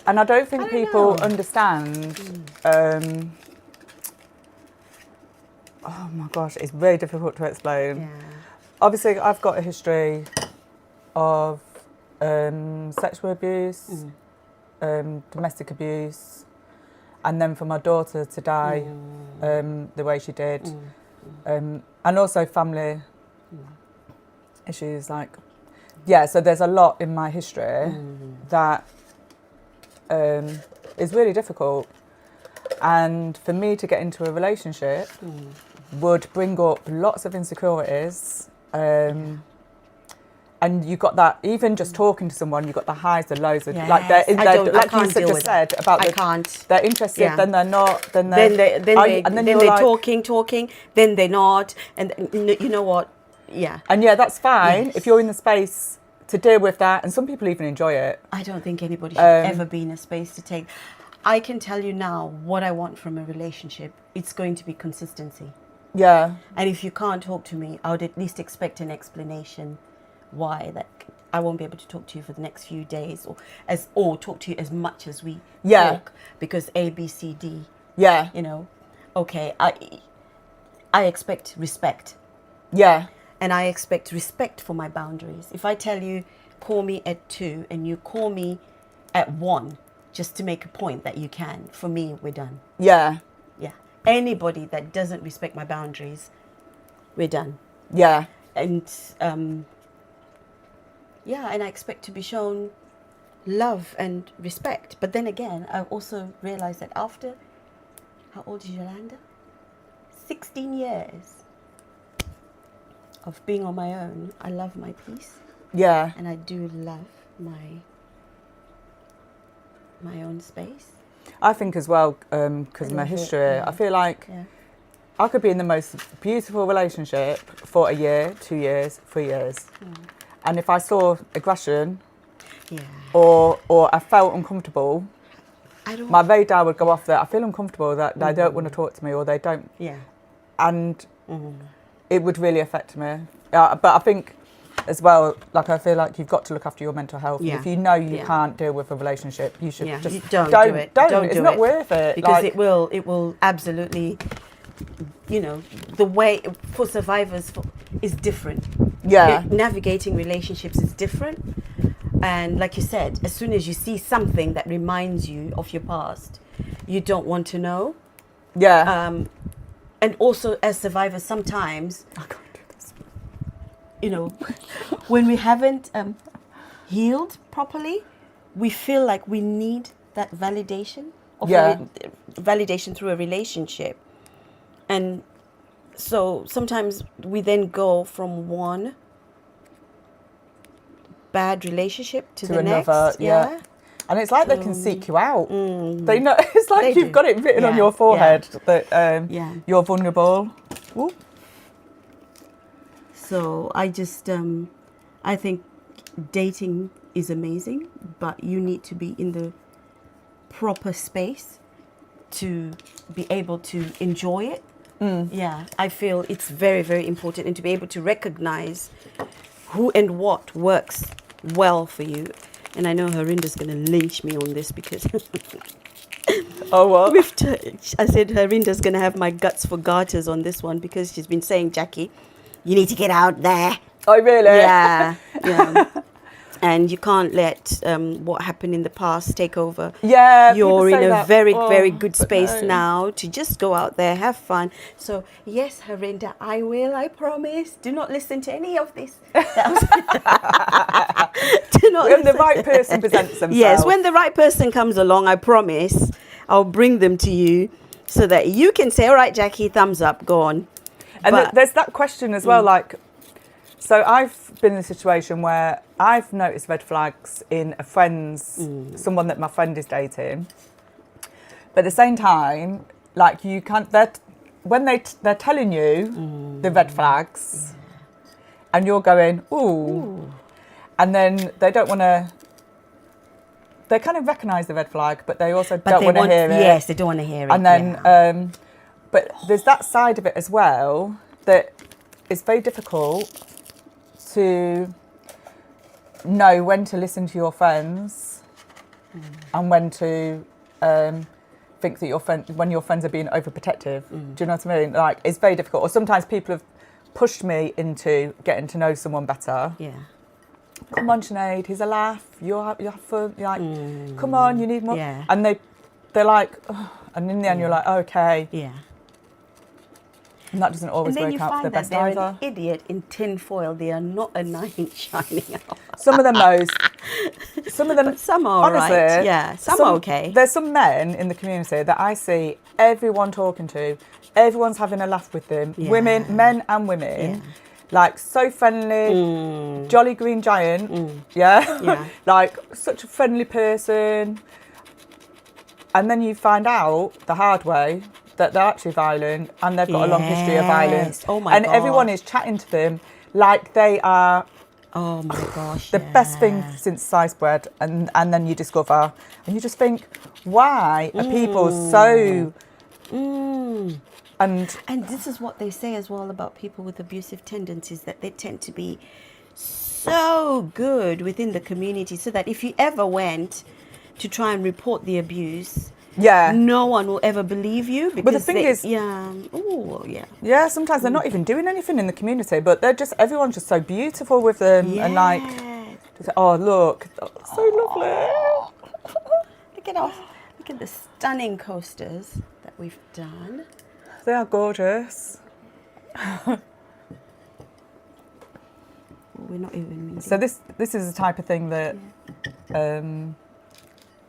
[SPEAKER 1] I don't think people understand. Oh my gosh, it's very difficult to explain.
[SPEAKER 2] Yeah.
[SPEAKER 1] Obviously, I've got a history of sexual abuse, domestic abuse, and then for my daughter to die the way she did, and also family issues. So there's a lot in my history that is really difficult, and for me to get into a relationship would bring up lots of insecurities. And you got that, even just talking to someone, you got the highs, the lows, like you just said about they're interested, then they're not, then they're
[SPEAKER 2] talking, then they're not, and you know what? Yeah.
[SPEAKER 1] And that's fine if you're in the space to deal with that, and some people even enjoy it.
[SPEAKER 2] I don't think anybody should ever be in a space to take. I can tell you now what I want from a relationship. It's going to be consistency.
[SPEAKER 1] Yeah.
[SPEAKER 2] And if you can't talk to me, I would at least expect an explanation why that I won't be able to talk to you for the next few days, or talk to you as much as we talk, because A, B, C, D.
[SPEAKER 1] Yeah.
[SPEAKER 2] You know, okay, I expect respect.
[SPEAKER 1] Yeah.
[SPEAKER 2] And I expect respect for my boundaries. If I tell you, call me at 2 and you call me at 1, just to make a point that you can, for me, we're done.
[SPEAKER 1] Yeah.
[SPEAKER 2] Yeah. Anybody that doesn't respect my boundaries, we're done.
[SPEAKER 1] Yeah.
[SPEAKER 2] And, and I expect to be shown love and respect. But then again, I also realized that after, how old is Yolanda? 16 years of being on my own, I love my peace.
[SPEAKER 1] Yeah.
[SPEAKER 2] And I do love my own space.
[SPEAKER 1] I think as well, because of my history, I feel like I could be in the most beautiful relationship for a year, 2 years, 3 years. And if I saw aggression or I felt uncomfortable, my radar would go off that I feel uncomfortable, that they don't want to talk to me, or they don't.
[SPEAKER 2] Yeah.
[SPEAKER 1] And it would really affect me. But I think as well, I feel like you've got to look after your mental health.
[SPEAKER 2] Yeah.
[SPEAKER 1] If you know you can't deal with a relationship, you should just
[SPEAKER 2] you don't do it.
[SPEAKER 1] It's not worth it.
[SPEAKER 2] Because it will absolutely, the way for survivors is different.
[SPEAKER 1] Yeah.
[SPEAKER 2] Navigating relationships is different. And like you said, as soon as you see something that reminds you of your past, you don't want to know.
[SPEAKER 1] Yeah.
[SPEAKER 2] And also as survivors, sometimes,
[SPEAKER 1] I can't do this.
[SPEAKER 2] When we haven't healed properly, we feel like we need that validation validation through a relationship. And so sometimes we then go from one bad relationship to the
[SPEAKER 1] another,
[SPEAKER 2] next. Yeah.
[SPEAKER 1] And it's like they can seek you out. They know. It's like you've got it written on your forehead that you're vulnerable. Ooh.
[SPEAKER 2] So I just, I think dating is amazing, but you need to be in the proper space to be able to enjoy it. Yeah, I feel it's very, very important, and to be able to recognize who and what works well for you. And I know Harinda's going to lynch me on this because
[SPEAKER 1] oh, what?
[SPEAKER 2] I said Harinda's going to have my guts for garters on this one, because she's been saying, Jacqui, you need to get out there.
[SPEAKER 1] Oh, really?
[SPEAKER 2] Yeah. And you can't let what happened in the past take over.
[SPEAKER 1] Yeah,
[SPEAKER 2] You're in a very, very good
[SPEAKER 1] but
[SPEAKER 2] space
[SPEAKER 1] no.
[SPEAKER 2] now to just go out there, have fun. So, yes, Harinda, I will, I promise. Do not listen to any of this. Do not
[SPEAKER 1] When the
[SPEAKER 2] listen.
[SPEAKER 1] right person presents themselves.
[SPEAKER 2] Yes, when the right person comes along, I promise I'll bring them to you so that you can say, all right, Jacqui, thumbs up, go on.
[SPEAKER 1] And
[SPEAKER 2] But-
[SPEAKER 1] there's that question as well, like, so I've been in a situation where I've noticed red flags in a friend's, someone that my friend is dating. But at the same time, like you can't, when they're telling you the red flags and you're going, ooh, and then they don't want to, they kind of recognise the red flag, but they also don't want to hear it.
[SPEAKER 2] Yes, they don't want to hear it.
[SPEAKER 1] And then, but there's that side of it as well that it's very difficult to know when to listen to your friends and when to think that when your friends are being overprotective. Do you know what I mean? Like, it's very difficult. Or sometimes people have pushed me into getting to know someone better.
[SPEAKER 2] Yeah.
[SPEAKER 1] Come on, Sinead, here's a laugh. You have fun. You're like, come on, you need more.
[SPEAKER 2] Yeah.
[SPEAKER 1] And they're like, oh. And in the end, you're like, okay.
[SPEAKER 2] Yeah.
[SPEAKER 1] And that doesn't always
[SPEAKER 2] And then
[SPEAKER 1] work
[SPEAKER 2] you
[SPEAKER 1] out for the
[SPEAKER 2] find that
[SPEAKER 1] best
[SPEAKER 2] they're
[SPEAKER 1] either.
[SPEAKER 2] an idiot in tinfoil. They are not a knight in shining armor.
[SPEAKER 1] Some of them most. Some of them.
[SPEAKER 2] But some are
[SPEAKER 1] honestly,
[SPEAKER 2] right. Yeah, some are okay.
[SPEAKER 1] There's some men in the community that I see everyone talking to. Everyone's having a laugh with them.
[SPEAKER 2] Yeah.
[SPEAKER 1] Women, men and women.
[SPEAKER 2] Yeah.
[SPEAKER 1] Like, so friendly. Jolly green giant. Yeah.
[SPEAKER 2] Yeah.
[SPEAKER 1] Like, such a friendly person. And then you find out the hard way that they're actually violent and they've got a long history of violence.
[SPEAKER 2] Oh my
[SPEAKER 1] and
[SPEAKER 2] God.
[SPEAKER 1] everyone is chatting to them like they are
[SPEAKER 2] Oh my gosh.
[SPEAKER 1] the best thing since sliced bread, and then you discover and you just think, why are people so and
[SPEAKER 2] this is what they say as well about people with abusive tendencies, that they tend to be so good within the community, so that if you ever went to try and report the abuse, no one will ever believe you, because
[SPEAKER 1] but the thing is,
[SPEAKER 2] yeah,
[SPEAKER 1] sometimes they're not even doing anything in the community, but everyone's just so beautiful with them. And like, just, oh look, so lovely.
[SPEAKER 2] Look at the stunning coasters that we've done.
[SPEAKER 1] They are gorgeous.
[SPEAKER 2] We're not even meeting.
[SPEAKER 1] So this is the type of thing that that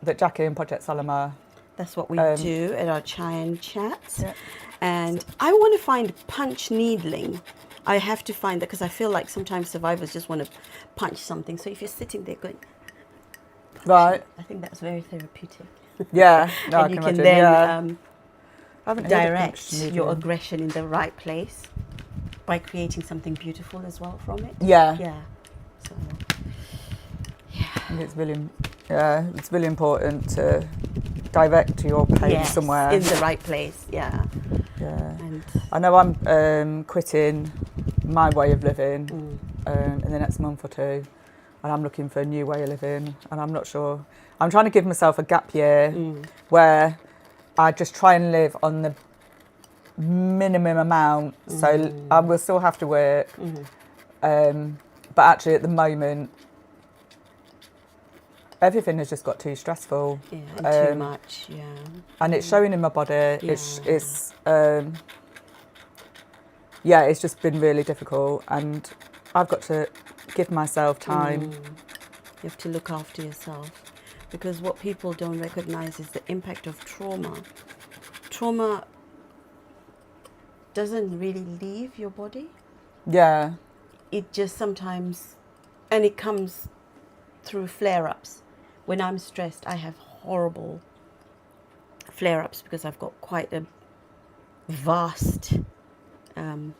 [SPEAKER 1] Jacqui and Project Salama.
[SPEAKER 2] That's what we do at our chai and chats. Yeah. And I want to find punch needling. I have to find that, because I feel like sometimes survivors just want to punch something. So if you're sitting there going,
[SPEAKER 1] right,
[SPEAKER 2] I think that's very therapeutic.
[SPEAKER 1] Yeah, no,
[SPEAKER 2] and
[SPEAKER 1] I
[SPEAKER 2] you
[SPEAKER 1] can
[SPEAKER 2] can
[SPEAKER 1] imagine.
[SPEAKER 2] then direct your aggression in the right place by creating something beautiful as well from it.
[SPEAKER 1] Yeah.
[SPEAKER 2] Yeah. So,
[SPEAKER 1] I think it's really important to direct your pain somewhere
[SPEAKER 2] in the right place. Yeah.
[SPEAKER 1] Yeah.
[SPEAKER 2] And
[SPEAKER 1] I know I'm quitting my way of living in the next month or two, and I'm looking for a new way of living, and I'm not sure. I'm trying to give myself a gap year where I just try and live on the minimum amount. So I will still have to work, but actually at the moment, everything has just got too stressful.
[SPEAKER 2] Yeah, and too much,
[SPEAKER 1] and it's showing in my body.
[SPEAKER 2] Yeah.
[SPEAKER 1] It's just been really difficult, and I've got to give myself time.
[SPEAKER 2] You have to look after yourself, because what people don't recognize is the impact of trauma. Trauma doesn't really leave your body.
[SPEAKER 1] Yeah.
[SPEAKER 2] It just sometimes, and it comes through flare-ups. When I'm stressed, I have horrible flare-ups because I've got quite a vast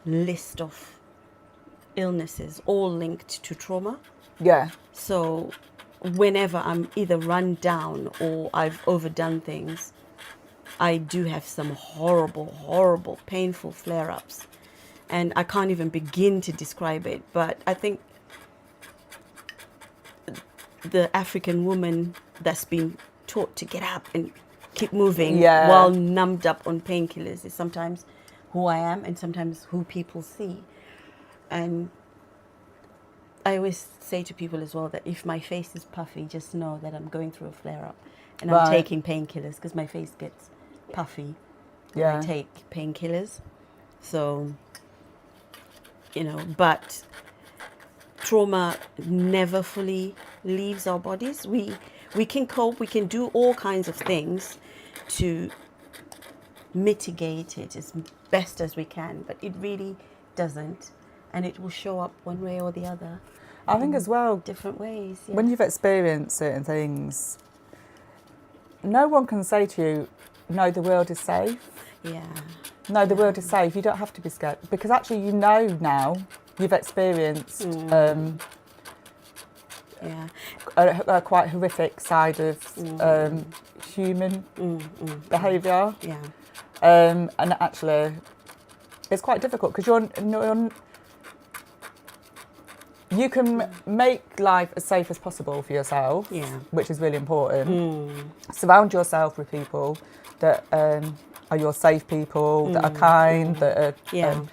[SPEAKER 2] list of illnesses, all linked to trauma.
[SPEAKER 1] Yeah.
[SPEAKER 2] So whenever I'm either run down or I've overdone things, I do have some horrible, painful flare-ups. And I can't even begin to describe it. But I think the African woman that's been taught to get up and keep moving while numbed up on painkillers is sometimes who I am and sometimes who people see. And I always say to people as well that if my face is puffy, just know that I'm going through a flare-up, and I'm taking painkillers because my face gets puffy when I take painkillers. So, you know, but trauma never fully leaves our bodies. We can cope, we can do all kinds of things to mitigate it as best as we can, but it really doesn't, and it will show up one way or the other.
[SPEAKER 1] I think as well,
[SPEAKER 2] different ways. Yeah.
[SPEAKER 1] When you've experienced certain things, no one can say to you, no, the world is safe.
[SPEAKER 2] Yeah.
[SPEAKER 1] No, the world is safe. You don't have to be scared, because actually you know now, you've experienced a quite horrific side of human behaviour.
[SPEAKER 2] Yeah.
[SPEAKER 1] And actually, it's quite difficult because you can make life as safe as possible for yourself, which is really important. Surround yourself with people that are your safe people, that are kind, that are...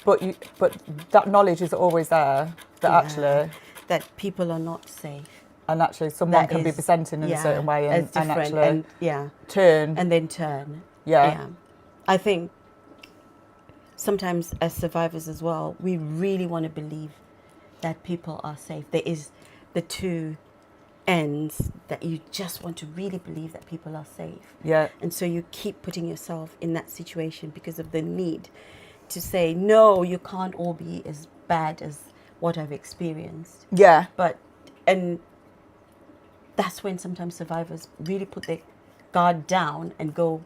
[SPEAKER 1] But that knowledge is always there, that actually...
[SPEAKER 2] That people are not safe.
[SPEAKER 1] And actually someone can be presenting in a certain way and actually turn.
[SPEAKER 2] And then turn.
[SPEAKER 1] Yeah.
[SPEAKER 2] I think sometimes as survivors as well, we really want to believe that people are safe. There is the two ends that you just want to really believe that people are safe.
[SPEAKER 1] Yeah.
[SPEAKER 2] And so you keep putting yourself in that situation because of the need to say, no, you can't all be as bad as what I've experienced.
[SPEAKER 1] Yeah.
[SPEAKER 2] And that's when sometimes survivors really put their guard down and go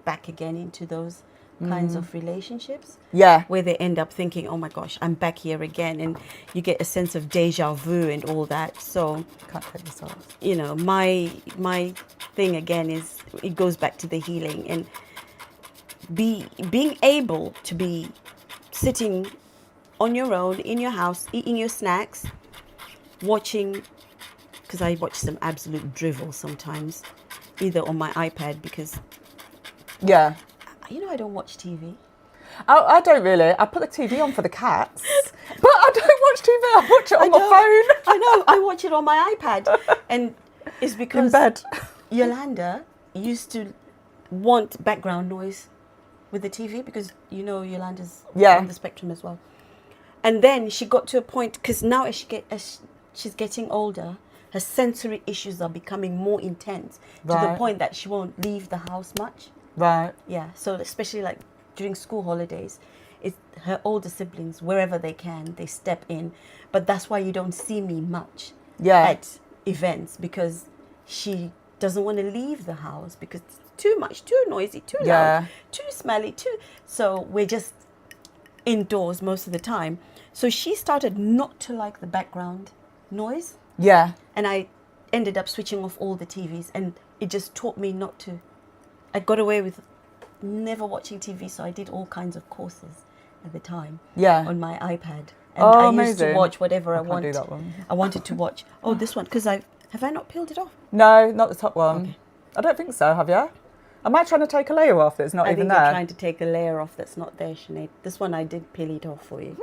[SPEAKER 2] back again into those kinds of relationships.
[SPEAKER 1] Yeah.
[SPEAKER 2] Where they end up thinking, oh my gosh, I'm back here again. And you get a sense of deja vu and all that. So,
[SPEAKER 1] can't take this off.
[SPEAKER 2] You know, my thing again is, it goes back to the healing and being able to be sitting on your own, in your house, eating your snacks, watching, because I watch some absolute drivel sometimes, either on my iPad because...
[SPEAKER 1] Yeah.
[SPEAKER 2] You know, I don't watch TV.
[SPEAKER 1] I don't really. I put the TV on for the cats. But I don't watch TV. I watch it on my phone.
[SPEAKER 2] I know. I watch it on my iPad. And it's because...
[SPEAKER 1] In bed.
[SPEAKER 2] Yolanda used to want background noise with the TV because, you know, Yolanda's on the spectrum as well. And then she got to a point, because now as she's getting older, her sensory issues are becoming more intense to the point that she won't leave the house much.
[SPEAKER 1] Right.
[SPEAKER 2] Yeah. So especially like during school holidays, it's her older siblings, wherever they can, they step in. But that's why you don't see me much at events, because she doesn't want to leave the house because it's too much, too noisy, too loud, too smelly, So we're just indoors most of the time. So she started not to like the background noise.
[SPEAKER 1] Yeah.
[SPEAKER 2] And I ended up switching off all the TVs, and it just taught me not to. I got away with never watching TV, so I did all kinds of courses at the time on my iPad. And I used to watch whatever I wanted.
[SPEAKER 1] Do that one.
[SPEAKER 2] I wanted to watch, this one, because have I not peeled it off?
[SPEAKER 1] No, not the top one.
[SPEAKER 2] Okay.
[SPEAKER 1] I don't think so, have you? Am I trying to take a layer off that's not even there?
[SPEAKER 2] I think you're trying to take a layer off that's not there, Sinead. This one I did peel it off for you.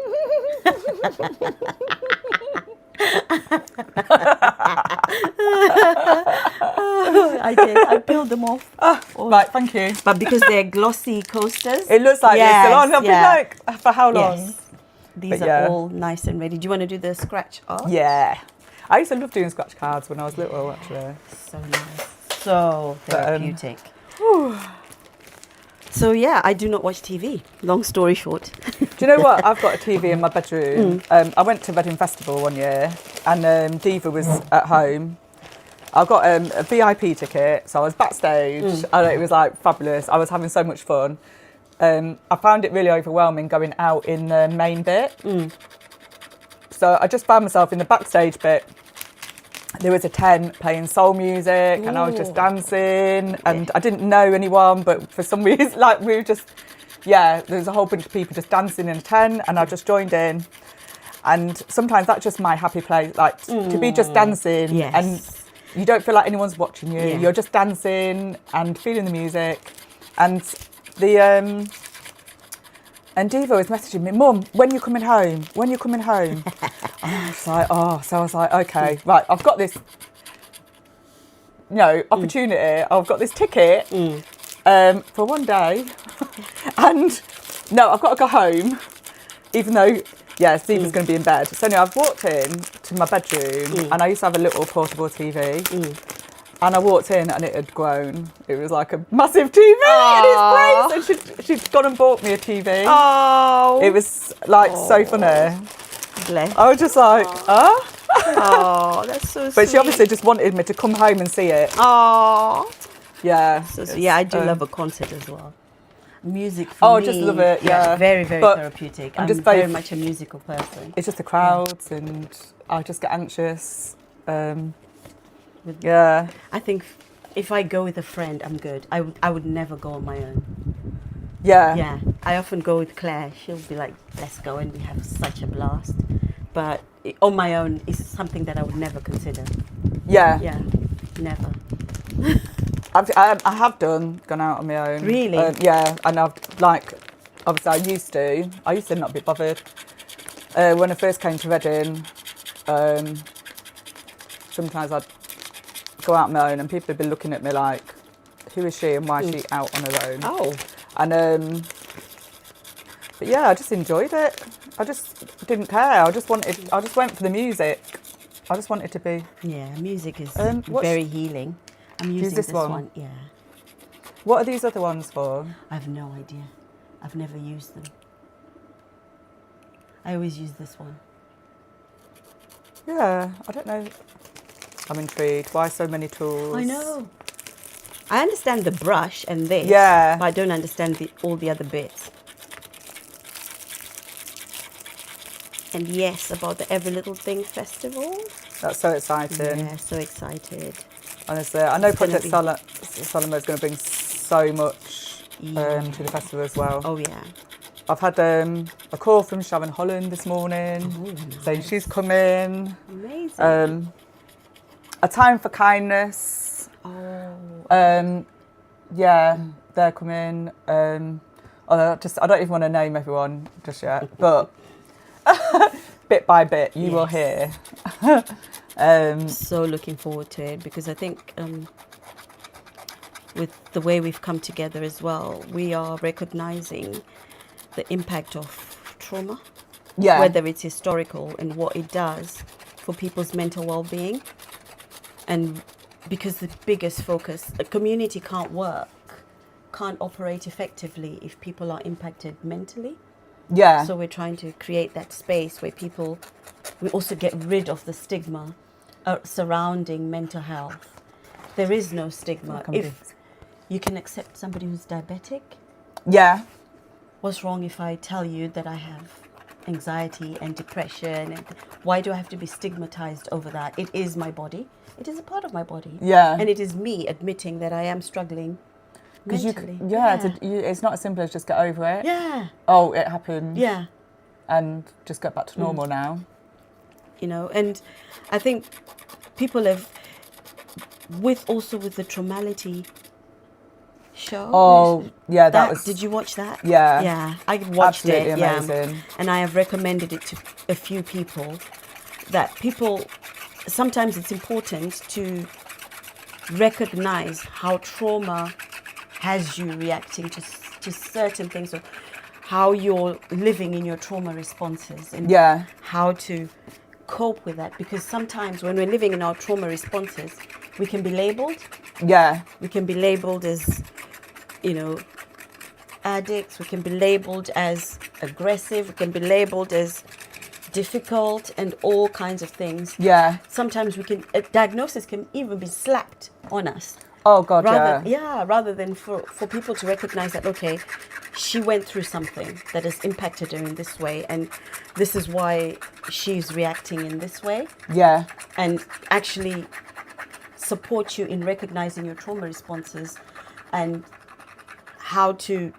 [SPEAKER 2] I did. I peeled them off.
[SPEAKER 1] Right, thank you.
[SPEAKER 2] But because they're glossy coasters.
[SPEAKER 1] It looks like they're still on. I've been like, for how long?
[SPEAKER 2] Yes. These are all nice and ready. Do you want to do the scratch art?
[SPEAKER 1] Yeah. I used to love doing scratch cards when I was little, actually.
[SPEAKER 2] So nice. So therapeutic. So yeah, I do not watch TV. Long story short.
[SPEAKER 1] Do you know what? I've got a TV in my bedroom. I went to Reading Festival one year, and Diva was at home. I got a VIP ticket, so I was backstage, and it was like fabulous. I was having so much fun. I found it really overwhelming going out in the main bit. So I just found myself in the backstage bit. There was a tent playing soul music, and I was just dancing, and I didn't know anyone, but for some reason, like we were just, there was a whole bunch of people just dancing in a tent, and I just joined in. And sometimes that's just my happy place, like to be just dancing, and you don't feel like anyone's watching you. You're just dancing and feeling the music, and And Diva was messaging me, Mum, when you coming home? When you coming home? And I was like, oh, so I was like, okay, right, I've got this, opportunity. I've got this ticket for one day, and no, I've got to go home, even though, Diva's going to be in bed. So anyway, I've walked in to my bedroom, and I used to have a little portable TV. And I walked in and it had grown. It was like a massive TV in its place. And she'd gone and bought me a TV.
[SPEAKER 2] Oh.
[SPEAKER 1] It was like so funny.
[SPEAKER 2] Bless.
[SPEAKER 1] I was just like,
[SPEAKER 2] Oh, that's so sweet.
[SPEAKER 1] But she obviously just wanted me to come home and see it.
[SPEAKER 2] Oh.
[SPEAKER 1] Yeah.
[SPEAKER 2] So, I do love a concert as well. Music for me.
[SPEAKER 1] I just love it, yeah.
[SPEAKER 2] Very, very
[SPEAKER 1] But
[SPEAKER 2] therapeutic.
[SPEAKER 1] I'm
[SPEAKER 2] I'm
[SPEAKER 1] just
[SPEAKER 2] very much a musical person.
[SPEAKER 1] It's just the crowds and I just get anxious. Yeah.
[SPEAKER 2] I think if I go with a friend, I'm good. I would never go on my own.
[SPEAKER 1] Yeah.
[SPEAKER 2] Yeah. I often go with Claire. She'll be like, let's go, and we have such a blast. But on my own is something that I would never consider.
[SPEAKER 1] Yeah.
[SPEAKER 2] Yeah. Never.
[SPEAKER 1] I have gone out on my own.
[SPEAKER 2] Really?
[SPEAKER 1] Yeah. And obviously I used to not be bothered. When I first came to Reading, sometimes I'd go out on my own and people would be looking at me like, who is she and why is she out on her own?
[SPEAKER 2] Oh.
[SPEAKER 1] And but yeah, I just enjoyed it. I just didn't care. I just went for the music. I just wanted to be.
[SPEAKER 2] Yeah, music is
[SPEAKER 1] very
[SPEAKER 2] healing. I'm using
[SPEAKER 1] this
[SPEAKER 2] this
[SPEAKER 1] one?
[SPEAKER 2] one. Yeah.
[SPEAKER 1] What are these other ones for?
[SPEAKER 2] I have no idea. I've never used them. I always use this one.
[SPEAKER 1] Yeah, I don't know. I'm intrigued. Why so many tools?
[SPEAKER 2] I know. I understand the brush and this,
[SPEAKER 1] Yeah.
[SPEAKER 2] but I don't understand all the other bits. And yes, about the Every Little Thing Festival.
[SPEAKER 1] That's so exciting.
[SPEAKER 2] Yeah, so excited.
[SPEAKER 1] Honestly, I know
[SPEAKER 2] It's gonna
[SPEAKER 1] Project
[SPEAKER 2] be-
[SPEAKER 1] Salama is going to bring so much to the festival as well.
[SPEAKER 2] Oh, yeah.
[SPEAKER 1] I've had a call from Sharon Holland this morning saying she's coming.
[SPEAKER 2] Amazing.
[SPEAKER 1] A Time for Kindness.
[SPEAKER 2] Oh.
[SPEAKER 1] Yeah, they're coming. I don't even want to name everyone just yet, but bit by bit you will hear.
[SPEAKER 2] So looking forward to it, because I think with the way we've come together as well, we are recognizing the impact of trauma, whether it's historical and what it does for people's mental well-being. And because the biggest focus, a community can't operate effectively if people are impacted mentally.
[SPEAKER 1] Yeah.
[SPEAKER 2] So we're trying to create that space where we also get rid of the stigma surrounding mental health. There is no stigma. If you can accept somebody who's diabetic.
[SPEAKER 1] Yeah.
[SPEAKER 2] What's wrong if I tell you that I have anxiety and depression? And why do I have to be stigmatized over that? It is my body. It is a part of my body.
[SPEAKER 1] Yeah.
[SPEAKER 2] And it is me admitting that I am struggling mentally.
[SPEAKER 1] It's not as simple as just get over it.
[SPEAKER 2] Yeah.
[SPEAKER 1] Oh, it happened.
[SPEAKER 2] Yeah.
[SPEAKER 1] And just get back to normal now.
[SPEAKER 2] And I think people have, with the Traumality show.
[SPEAKER 1] Oh, yeah, that was.
[SPEAKER 2] Did you watch that?
[SPEAKER 1] Yeah.
[SPEAKER 2] Yeah, I watched
[SPEAKER 1] absolutely
[SPEAKER 2] it.
[SPEAKER 1] amazing.
[SPEAKER 2] Yeah, and I have recommended it to a few people. Sometimes it's important to recognize how trauma has you reacting to certain things, or how you're living in your trauma responses, and how to cope with that. Because sometimes when we're living in our trauma responses, we can be labeled.
[SPEAKER 1] Yeah.
[SPEAKER 2] We can be labeled as, addicts. We can be labeled as aggressive. We can be labeled as difficult and all kinds of things.
[SPEAKER 1] Yeah.
[SPEAKER 2] Sometimes a diagnosis can even be slapped on us.
[SPEAKER 1] Oh God,
[SPEAKER 2] rather than for people to recognize that, okay, she went through something that has impacted her in this way, and this is why she's reacting in this way.
[SPEAKER 1] Yeah.
[SPEAKER 2] And actually support you in recognizing your trauma responses and how to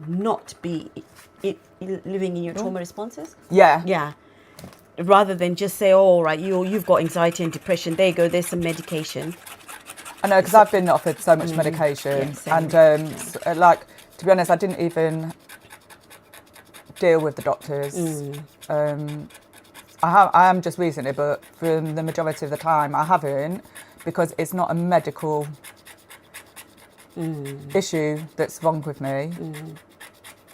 [SPEAKER 2] not be living in your trauma responses.
[SPEAKER 1] Yeah.
[SPEAKER 2] Yeah. Rather than just say, oh, right, you've got anxiety and depression. There you go. There's some medication.
[SPEAKER 1] I know, because I've been offered so much medication,
[SPEAKER 2] Yeah,
[SPEAKER 1] and to be honest, I didn't even deal with the doctors. I am just recently, but for the majority of the time I haven't, because it's not a medical issue that's wrong with me. Do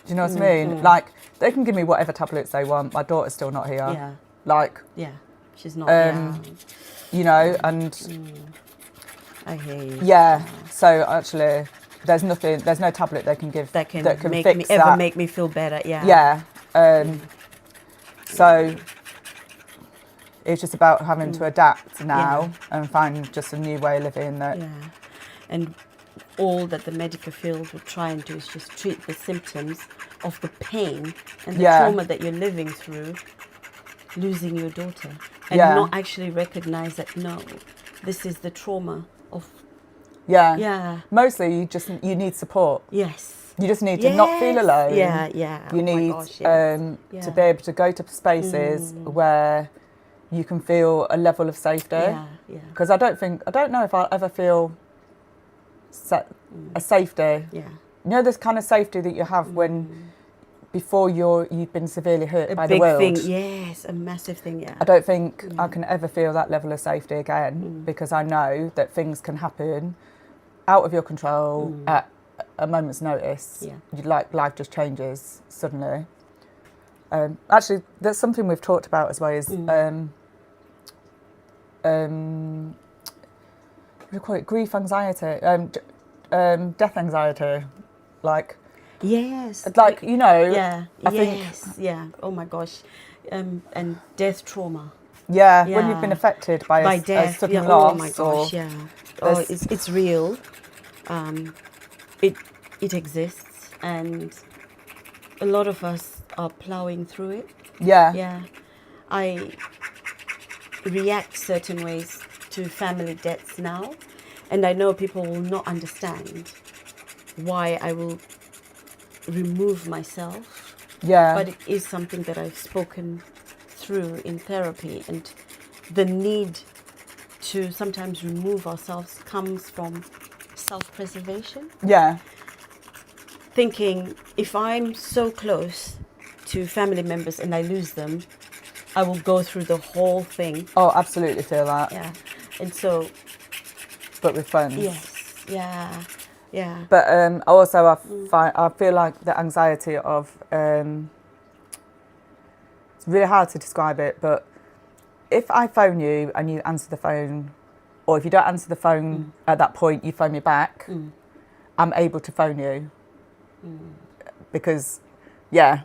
[SPEAKER 1] you know what I mean? Like, they can give me whatever tablets they want. My daughter's still not here.
[SPEAKER 2] Yeah.
[SPEAKER 1] Like,
[SPEAKER 2] Yeah. She's not.
[SPEAKER 1] you know, and
[SPEAKER 2] I hear you.
[SPEAKER 1] yeah. So actually, there's no tablet they can give
[SPEAKER 2] That can make
[SPEAKER 1] fix
[SPEAKER 2] me
[SPEAKER 1] that.
[SPEAKER 2] make me feel better. Yeah.
[SPEAKER 1] Yeah. So it's just about having to adapt now and find just a new way of living that.
[SPEAKER 2] Yeah. And all that the medical field will try and do is just treat the symptoms of the pain and the trauma that you're living through, losing your daughter, and not actually recognize that, no, this is the trauma of. Yeah.
[SPEAKER 1] Mostly you need support.
[SPEAKER 2] Yes.
[SPEAKER 1] You just need to not feel alone.
[SPEAKER 2] Yeah.
[SPEAKER 1] You need to be able to go to spaces where you can feel a level of safety.
[SPEAKER 2] Yeah.
[SPEAKER 1] Because I don't know if I'll ever feel a safety.
[SPEAKER 2] Yeah.
[SPEAKER 1] You know, this kind of safety that you have when before you've been severely hurt by the world.
[SPEAKER 2] A big thing, yes, a massive thing, yeah.
[SPEAKER 1] I don't think I can ever feel that level of safety again, because I know that things can happen out of your control at a moment's notice.
[SPEAKER 2] Yeah.
[SPEAKER 1] Life just changes suddenly. Actually, there's something we've talked about as well is what do you call it? Grief anxiety, death anxiety, like.
[SPEAKER 2] Yes.
[SPEAKER 1] Like, you know.
[SPEAKER 2] Yeah.
[SPEAKER 1] I think.
[SPEAKER 2] Yeah. Oh my gosh. And death trauma.
[SPEAKER 1] Yeah. When you've been affected by
[SPEAKER 2] death.
[SPEAKER 1] a sudden loss.
[SPEAKER 2] Oh my gosh. Oh, it's real. It exists, and a lot of us are plowing through it.
[SPEAKER 1] Yeah.
[SPEAKER 2] Yeah. I react certain ways to family deaths now, and I know people will not understand why I will remove myself.
[SPEAKER 1] Yeah.
[SPEAKER 2] But it is something that I've spoken through in therapy, and the need to sometimes remove ourselves comes from self-preservation.
[SPEAKER 1] Yeah.
[SPEAKER 2] Thinking, if I'm so close to family members and I lose them, I will go through the whole thing.
[SPEAKER 1] Oh, absolutely feel that.
[SPEAKER 2] Yeah. And so.
[SPEAKER 1] But with friends.
[SPEAKER 2] Yes. Yeah. Yeah.
[SPEAKER 1] But also I feel like the anxiety of, it's really hard to describe it, but if I phone you and you answer the phone, or if you don't answer the phone at that point, you phone me back, I'm able to phone you. Because, it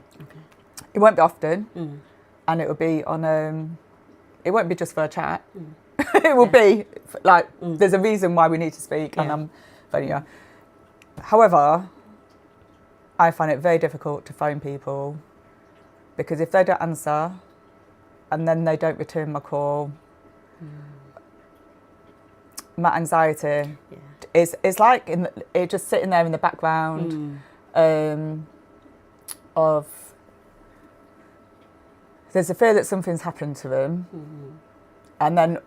[SPEAKER 1] won't be often, and it will be on, it won't be just for a chat. It will be like, there's a reason why we need to speak, and I'm phoning you. However, I find it very difficult to phone people, because if they don't answer and then they don't return my call, my anxiety is like it just sitting there in the background of, there's a fear that something's happened to them, and then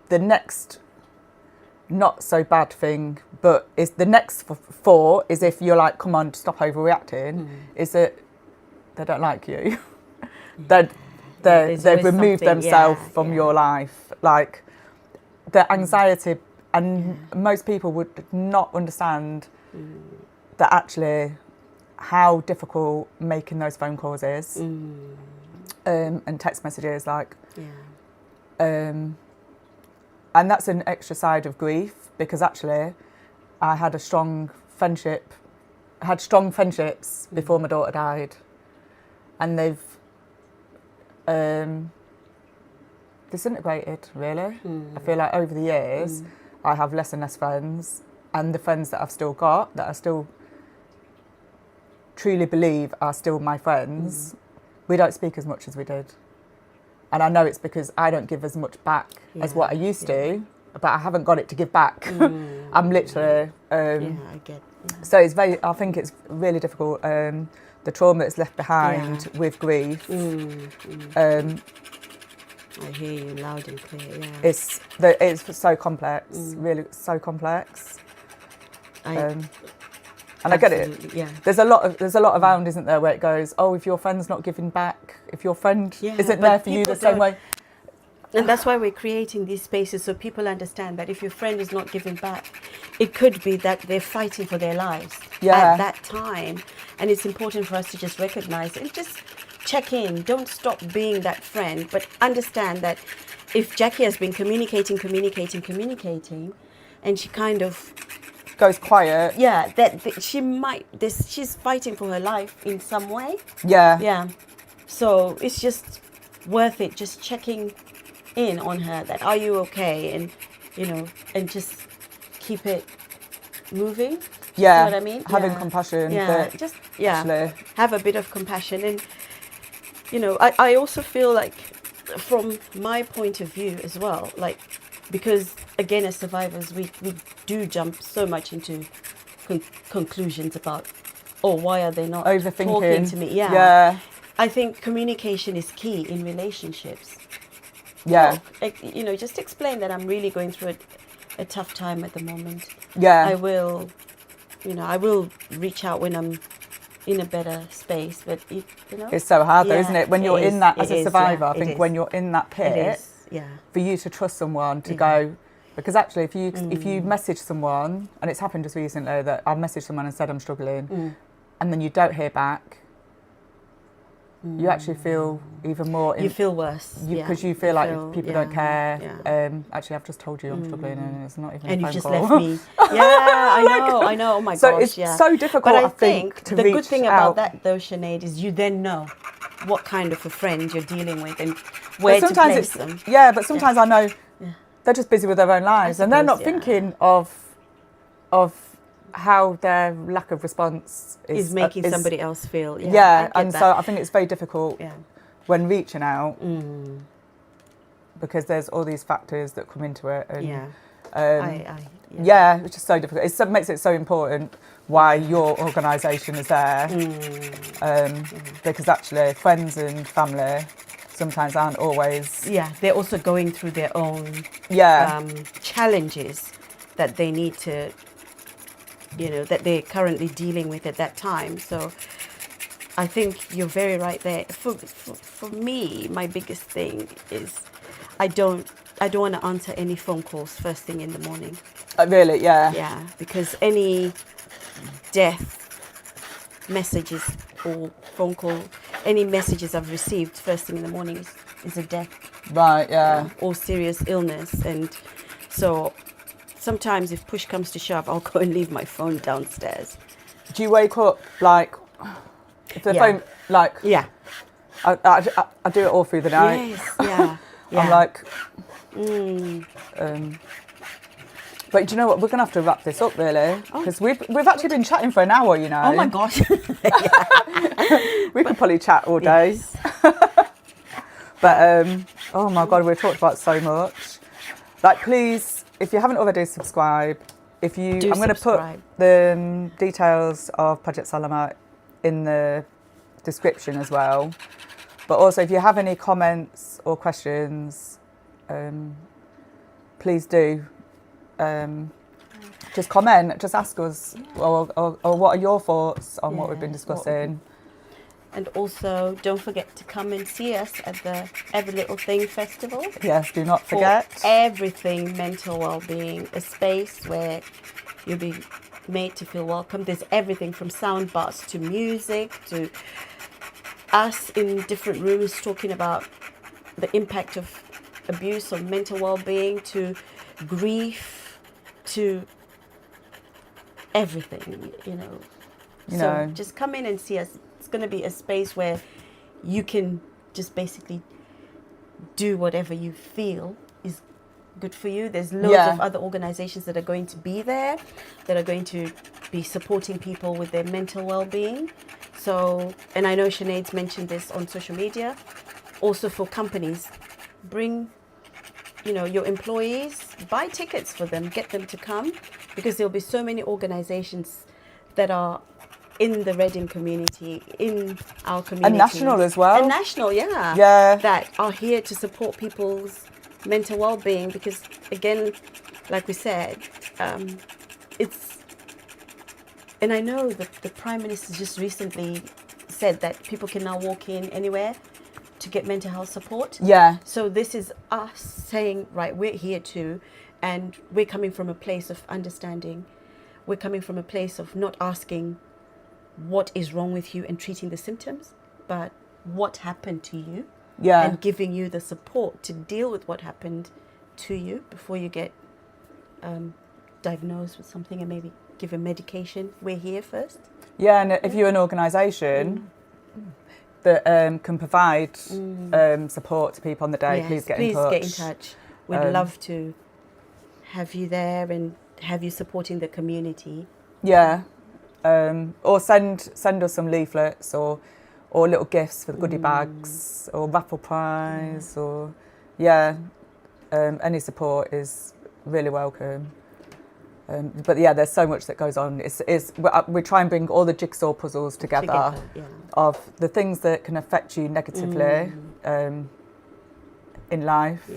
[SPEAKER 1] the next not so bad thing, but is the next four is if you're like, come on, stop overreacting, is that they don't like you. They've removed themselves from your life. Like, the anxiety, and most people would not understand that actually how difficult making those phone calls is, and text messages, like, and that's an extra side of grief, because actually I had strong friendships before my daughter died, and they've disintegrated, really. I feel like over the years I have less and less friends, and the friends that I've still got, that I still truly believe are still my friends, we don't speak as much as we did. And I know it's because I don't give as much back as what I used to, but I haven't got it to give back. I'm literally... I get. So it's I think it's really difficult, the trauma that's left behind with grief.
[SPEAKER 2] I hear you loud and clear,
[SPEAKER 1] It's so complex, really so complex. And I get it.
[SPEAKER 2] Absolutely, yeah.
[SPEAKER 1] There's a lot around, isn't there, where it goes, oh, if your friend's not giving back, if your friend isn't there for you the same way.
[SPEAKER 2] And that's why we're creating these spaces, so people understand that if your friend is not giving back, it could be that they're fighting for their lives at that time. And it's important for us to just recognize and just check in. Don't stop being that friend, but understand that if Jacqui has been communicating, and she kind of
[SPEAKER 1] goes quiet.
[SPEAKER 2] Yeah, that she might, she's fighting for her life in some way.
[SPEAKER 1] Yeah.
[SPEAKER 2] Yeah. So it's just worth it, just checking in on her, that are you okay, and and just keep it moving.
[SPEAKER 1] Yeah.
[SPEAKER 2] You know what I mean?
[SPEAKER 1] Having compassion.
[SPEAKER 2] Yeah. Just have a bit of compassion. And I also feel like, from my point of view as well, like, because again, as survivors, we do jump so much into conclusions about, why are they not talking to me?
[SPEAKER 1] Yeah.
[SPEAKER 2] I think communication is key in relationships.
[SPEAKER 1] Yeah.
[SPEAKER 2] Just explain that I'm really going through a tough time at the moment.
[SPEAKER 1] Yeah.
[SPEAKER 2] I will reach out when I'm in a better space, but
[SPEAKER 1] it's so hard though, isn't it? When you're in that as a survivor, I think when you're in that pit, for you to trust someone to go, because actually if you message someone, and it's happened just recently that I've messaged someone and said I'm struggling, and then you don't hear back, you actually feel even more.
[SPEAKER 2] You feel worse
[SPEAKER 1] because you feel like people don't care. Actually, I've just told you I'm struggling, and it's not even.
[SPEAKER 2] And
[SPEAKER 1] a
[SPEAKER 2] you just
[SPEAKER 1] phone call.
[SPEAKER 2] left me. I know. Oh my
[SPEAKER 1] so
[SPEAKER 2] gosh.
[SPEAKER 1] it's so difficult.
[SPEAKER 2] But I
[SPEAKER 1] think to
[SPEAKER 2] the
[SPEAKER 1] reach
[SPEAKER 2] good thing
[SPEAKER 1] out.
[SPEAKER 2] about that, though, Sinead, is you then know what kind of a friend you're dealing with and where to place them.
[SPEAKER 1] Yeah, but sometimes I know they're just busy with their own lives, and they're not thinking of how their lack of response is
[SPEAKER 2] making somebody else feel.
[SPEAKER 1] So I think it's very difficult when reaching out because there's all these factors that come into it. And, it's just so difficult. It makes it so important why your organisation is there, because actually friends and family sometimes aren't always.
[SPEAKER 2] Yeah, they're also going through their own challenges that they need to. That they're currently dealing with at that time. So I think you're very right there. For me, my biggest thing is I don't want to answer any phone calls first thing in the morning.
[SPEAKER 1] Really? Yeah.
[SPEAKER 2] Yeah, because any death messages or phone call, any messages I've received first thing in the morning is a death.
[SPEAKER 1] Right, yeah.
[SPEAKER 2] Or serious illness. And so sometimes if push comes to shove, I'll go and leave my phone downstairs.
[SPEAKER 1] Do you wake up like, if the phone, like...
[SPEAKER 2] Yeah.
[SPEAKER 1] I do it all through the night.
[SPEAKER 2] Yes,
[SPEAKER 1] I'm like... but do you know what? We're going to have to wrap this up, really. Because we've actually been chatting for an hour,
[SPEAKER 2] Oh, my gosh.
[SPEAKER 1] We could probably chat all day.
[SPEAKER 2] Yes.
[SPEAKER 1] But, oh, my God, we've talked about so much. Like, please... If you haven't already, subscribe. I'm going to put the details of Project Salama in the description as well. But also, if you have any comments or questions, please do. Just comment, just ask us, or what are your thoughts on what we've been discussing.
[SPEAKER 2] And also, don't forget to come and see us at the Every Little Thing Festival.
[SPEAKER 1] Yes, do not forget.
[SPEAKER 2] For everything mental well-being, a space where you'll be made to feel welcome. There's everything from sound baths to music to us in different rooms talking about the impact of abuse on mental well-being, to grief, to everything, So just come in and see us. It's going to be a space where you can just basically do whatever you feel is good for you. There's loads of other organizations that are going to be there, that are going to be supporting people with their mental well-being. So, and I know Sinead's mentioned this on social media, also for companies, bring, your employees, buy tickets for them, get them to come, because there'll be so many organizations that are in the Reading community, in our community.
[SPEAKER 1] And national as well.
[SPEAKER 2] And national, yeah. That are here to support people's mental well-being, because again, like we said, And I know that the Prime Minister just recently said that people can now walk in anywhere to get mental health support.
[SPEAKER 1] Yeah.
[SPEAKER 2] So this is us saying, right, we're here too, and we're coming from a place of understanding. We're coming from a place of not asking what is wrong with you and treating the symptoms, but what happened to you,
[SPEAKER 1] Yeah.
[SPEAKER 2] and giving you the support to deal with what happened to you before you get diagnosed with something and maybe give a medication. We're here first.
[SPEAKER 1] Yeah, and if you're an organisation that can provide support to people on the day,
[SPEAKER 2] Yes,
[SPEAKER 1] please get in touch.
[SPEAKER 2] Please get in touch. We'd love to have you there and have you supporting the community.
[SPEAKER 1] Yeah, or send us some leaflets or little gifts for the goodie bags or raffle prize or any support is really welcome. But yeah, there's so much that goes on. We try and bring all the jigsaw puzzles together of the things that can affect you negatively in life,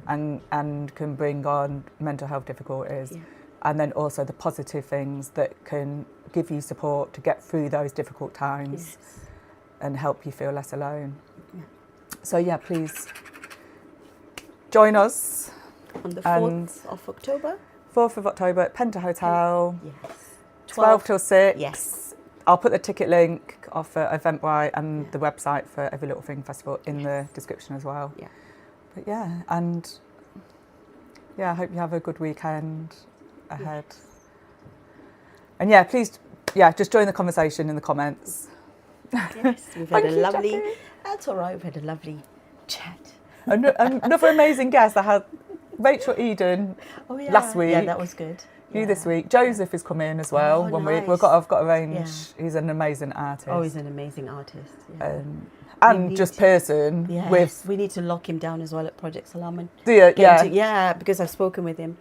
[SPEAKER 1] and can bring on mental health difficulties, and then also the positive things that can give you support to get through those difficult times and help you feel less alone. So yeah, please join us
[SPEAKER 2] on the 4th of October.
[SPEAKER 1] 4th of October at Penta Hotel,
[SPEAKER 2] Yes.
[SPEAKER 1] 12 till 6.
[SPEAKER 2] Yes.
[SPEAKER 1] I'll put the ticket link off Eventbrite and the website for Every Little Thing Festival in the description as well.
[SPEAKER 2] Yeah.
[SPEAKER 1] But yeah, and I hope you have a good weekend ahead. And yeah, please, just join the conversation in the comments.
[SPEAKER 2] Yes, we've had
[SPEAKER 1] Thank
[SPEAKER 2] a
[SPEAKER 1] you,
[SPEAKER 2] lovely,
[SPEAKER 1] Jacqui.
[SPEAKER 2] That's all right, we've had a lovely chat.
[SPEAKER 1] Another amazing guest. I had Rachel Eden last week.
[SPEAKER 2] Yeah, that was good.
[SPEAKER 1] You this week. Joseph is coming as well.
[SPEAKER 2] Oh,
[SPEAKER 1] One
[SPEAKER 2] nice.
[SPEAKER 1] week. I've got to arrange.
[SPEAKER 2] Yeah.
[SPEAKER 1] He's an amazing artist.
[SPEAKER 2] Oh, he's an amazing artist. Yeah.
[SPEAKER 1] And just person
[SPEAKER 2] Yes,
[SPEAKER 1] with.
[SPEAKER 2] we need to lock him down as well at Project Salama.
[SPEAKER 1] Do you? Yeah.
[SPEAKER 2] Yeah, because I've spoken with him,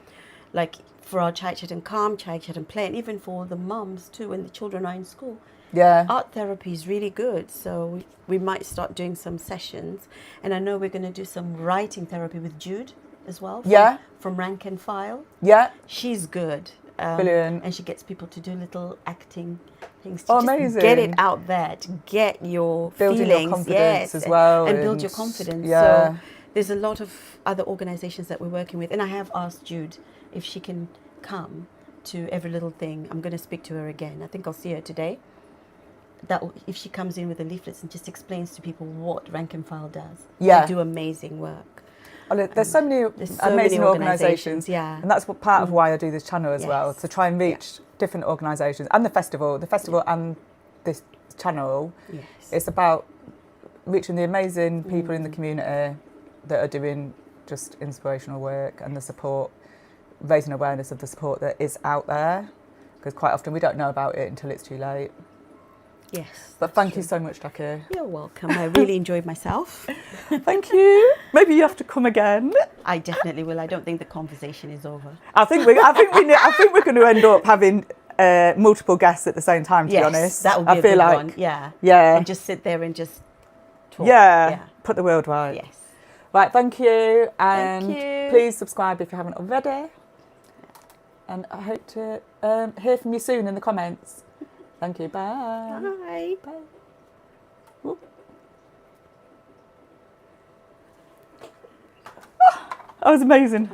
[SPEAKER 2] like for our Chai Chat and Calm, Chai Chat and Play, and even for the mums too when the children are in school.
[SPEAKER 1] Yeah.
[SPEAKER 2] Art therapy is really good, so we might start doing some sessions. And I know we're going to do some writing therapy with Jude as well. From Rank and File.
[SPEAKER 1] Yeah.
[SPEAKER 2] She's good.
[SPEAKER 1] Brilliant.
[SPEAKER 2] And she gets people to do little acting things to just
[SPEAKER 1] amazing.
[SPEAKER 2] get it out there, to get your
[SPEAKER 1] Building
[SPEAKER 2] feelings,
[SPEAKER 1] your confidence as well.
[SPEAKER 2] and build your confidence.
[SPEAKER 1] Yeah.
[SPEAKER 2] So there's a lot of other organisations that we're working with, and I have asked Jude if she can come to Every Little Thing. I'm going to speak to her again. I think I'll see her today. That if she comes in with the leaflets and just explains to people what Rank and File does.
[SPEAKER 1] Yeah.
[SPEAKER 2] They do amazing work.
[SPEAKER 1] There's so many amazing organisations,
[SPEAKER 2] yeah,
[SPEAKER 1] and that's what part of why I do this channel as well,
[SPEAKER 2] Yes.
[SPEAKER 1] to try and reach different organisations and the festival and this channel.
[SPEAKER 2] Yes.
[SPEAKER 1] It's about reaching the amazing people in the community that are doing just inspirational work and the support, raising awareness of the support that is out there, because quite often we don't know about it until it's too late.
[SPEAKER 2] Yes.
[SPEAKER 1] But thank you so much, Jacqui.
[SPEAKER 2] You're welcome. I really enjoyed myself.
[SPEAKER 1] Thank you. Maybe you have to come again.
[SPEAKER 2] I definitely will. I don't think the conversation is over.
[SPEAKER 1] I think we're going to end up having multiple guests at the same time. To be honest,
[SPEAKER 2] that would be a good one. Yeah. And just sit there and just talk.
[SPEAKER 1] Yeah. Put the world right.
[SPEAKER 2] Yes.
[SPEAKER 1] Right. Thank you, and
[SPEAKER 2] Thank you.
[SPEAKER 1] please subscribe if you haven't already. And I hope to hear from you soon in the comments. Thank you. Bye.
[SPEAKER 2] Bye.
[SPEAKER 1] Bye. Whoop. Oh, that was amazing.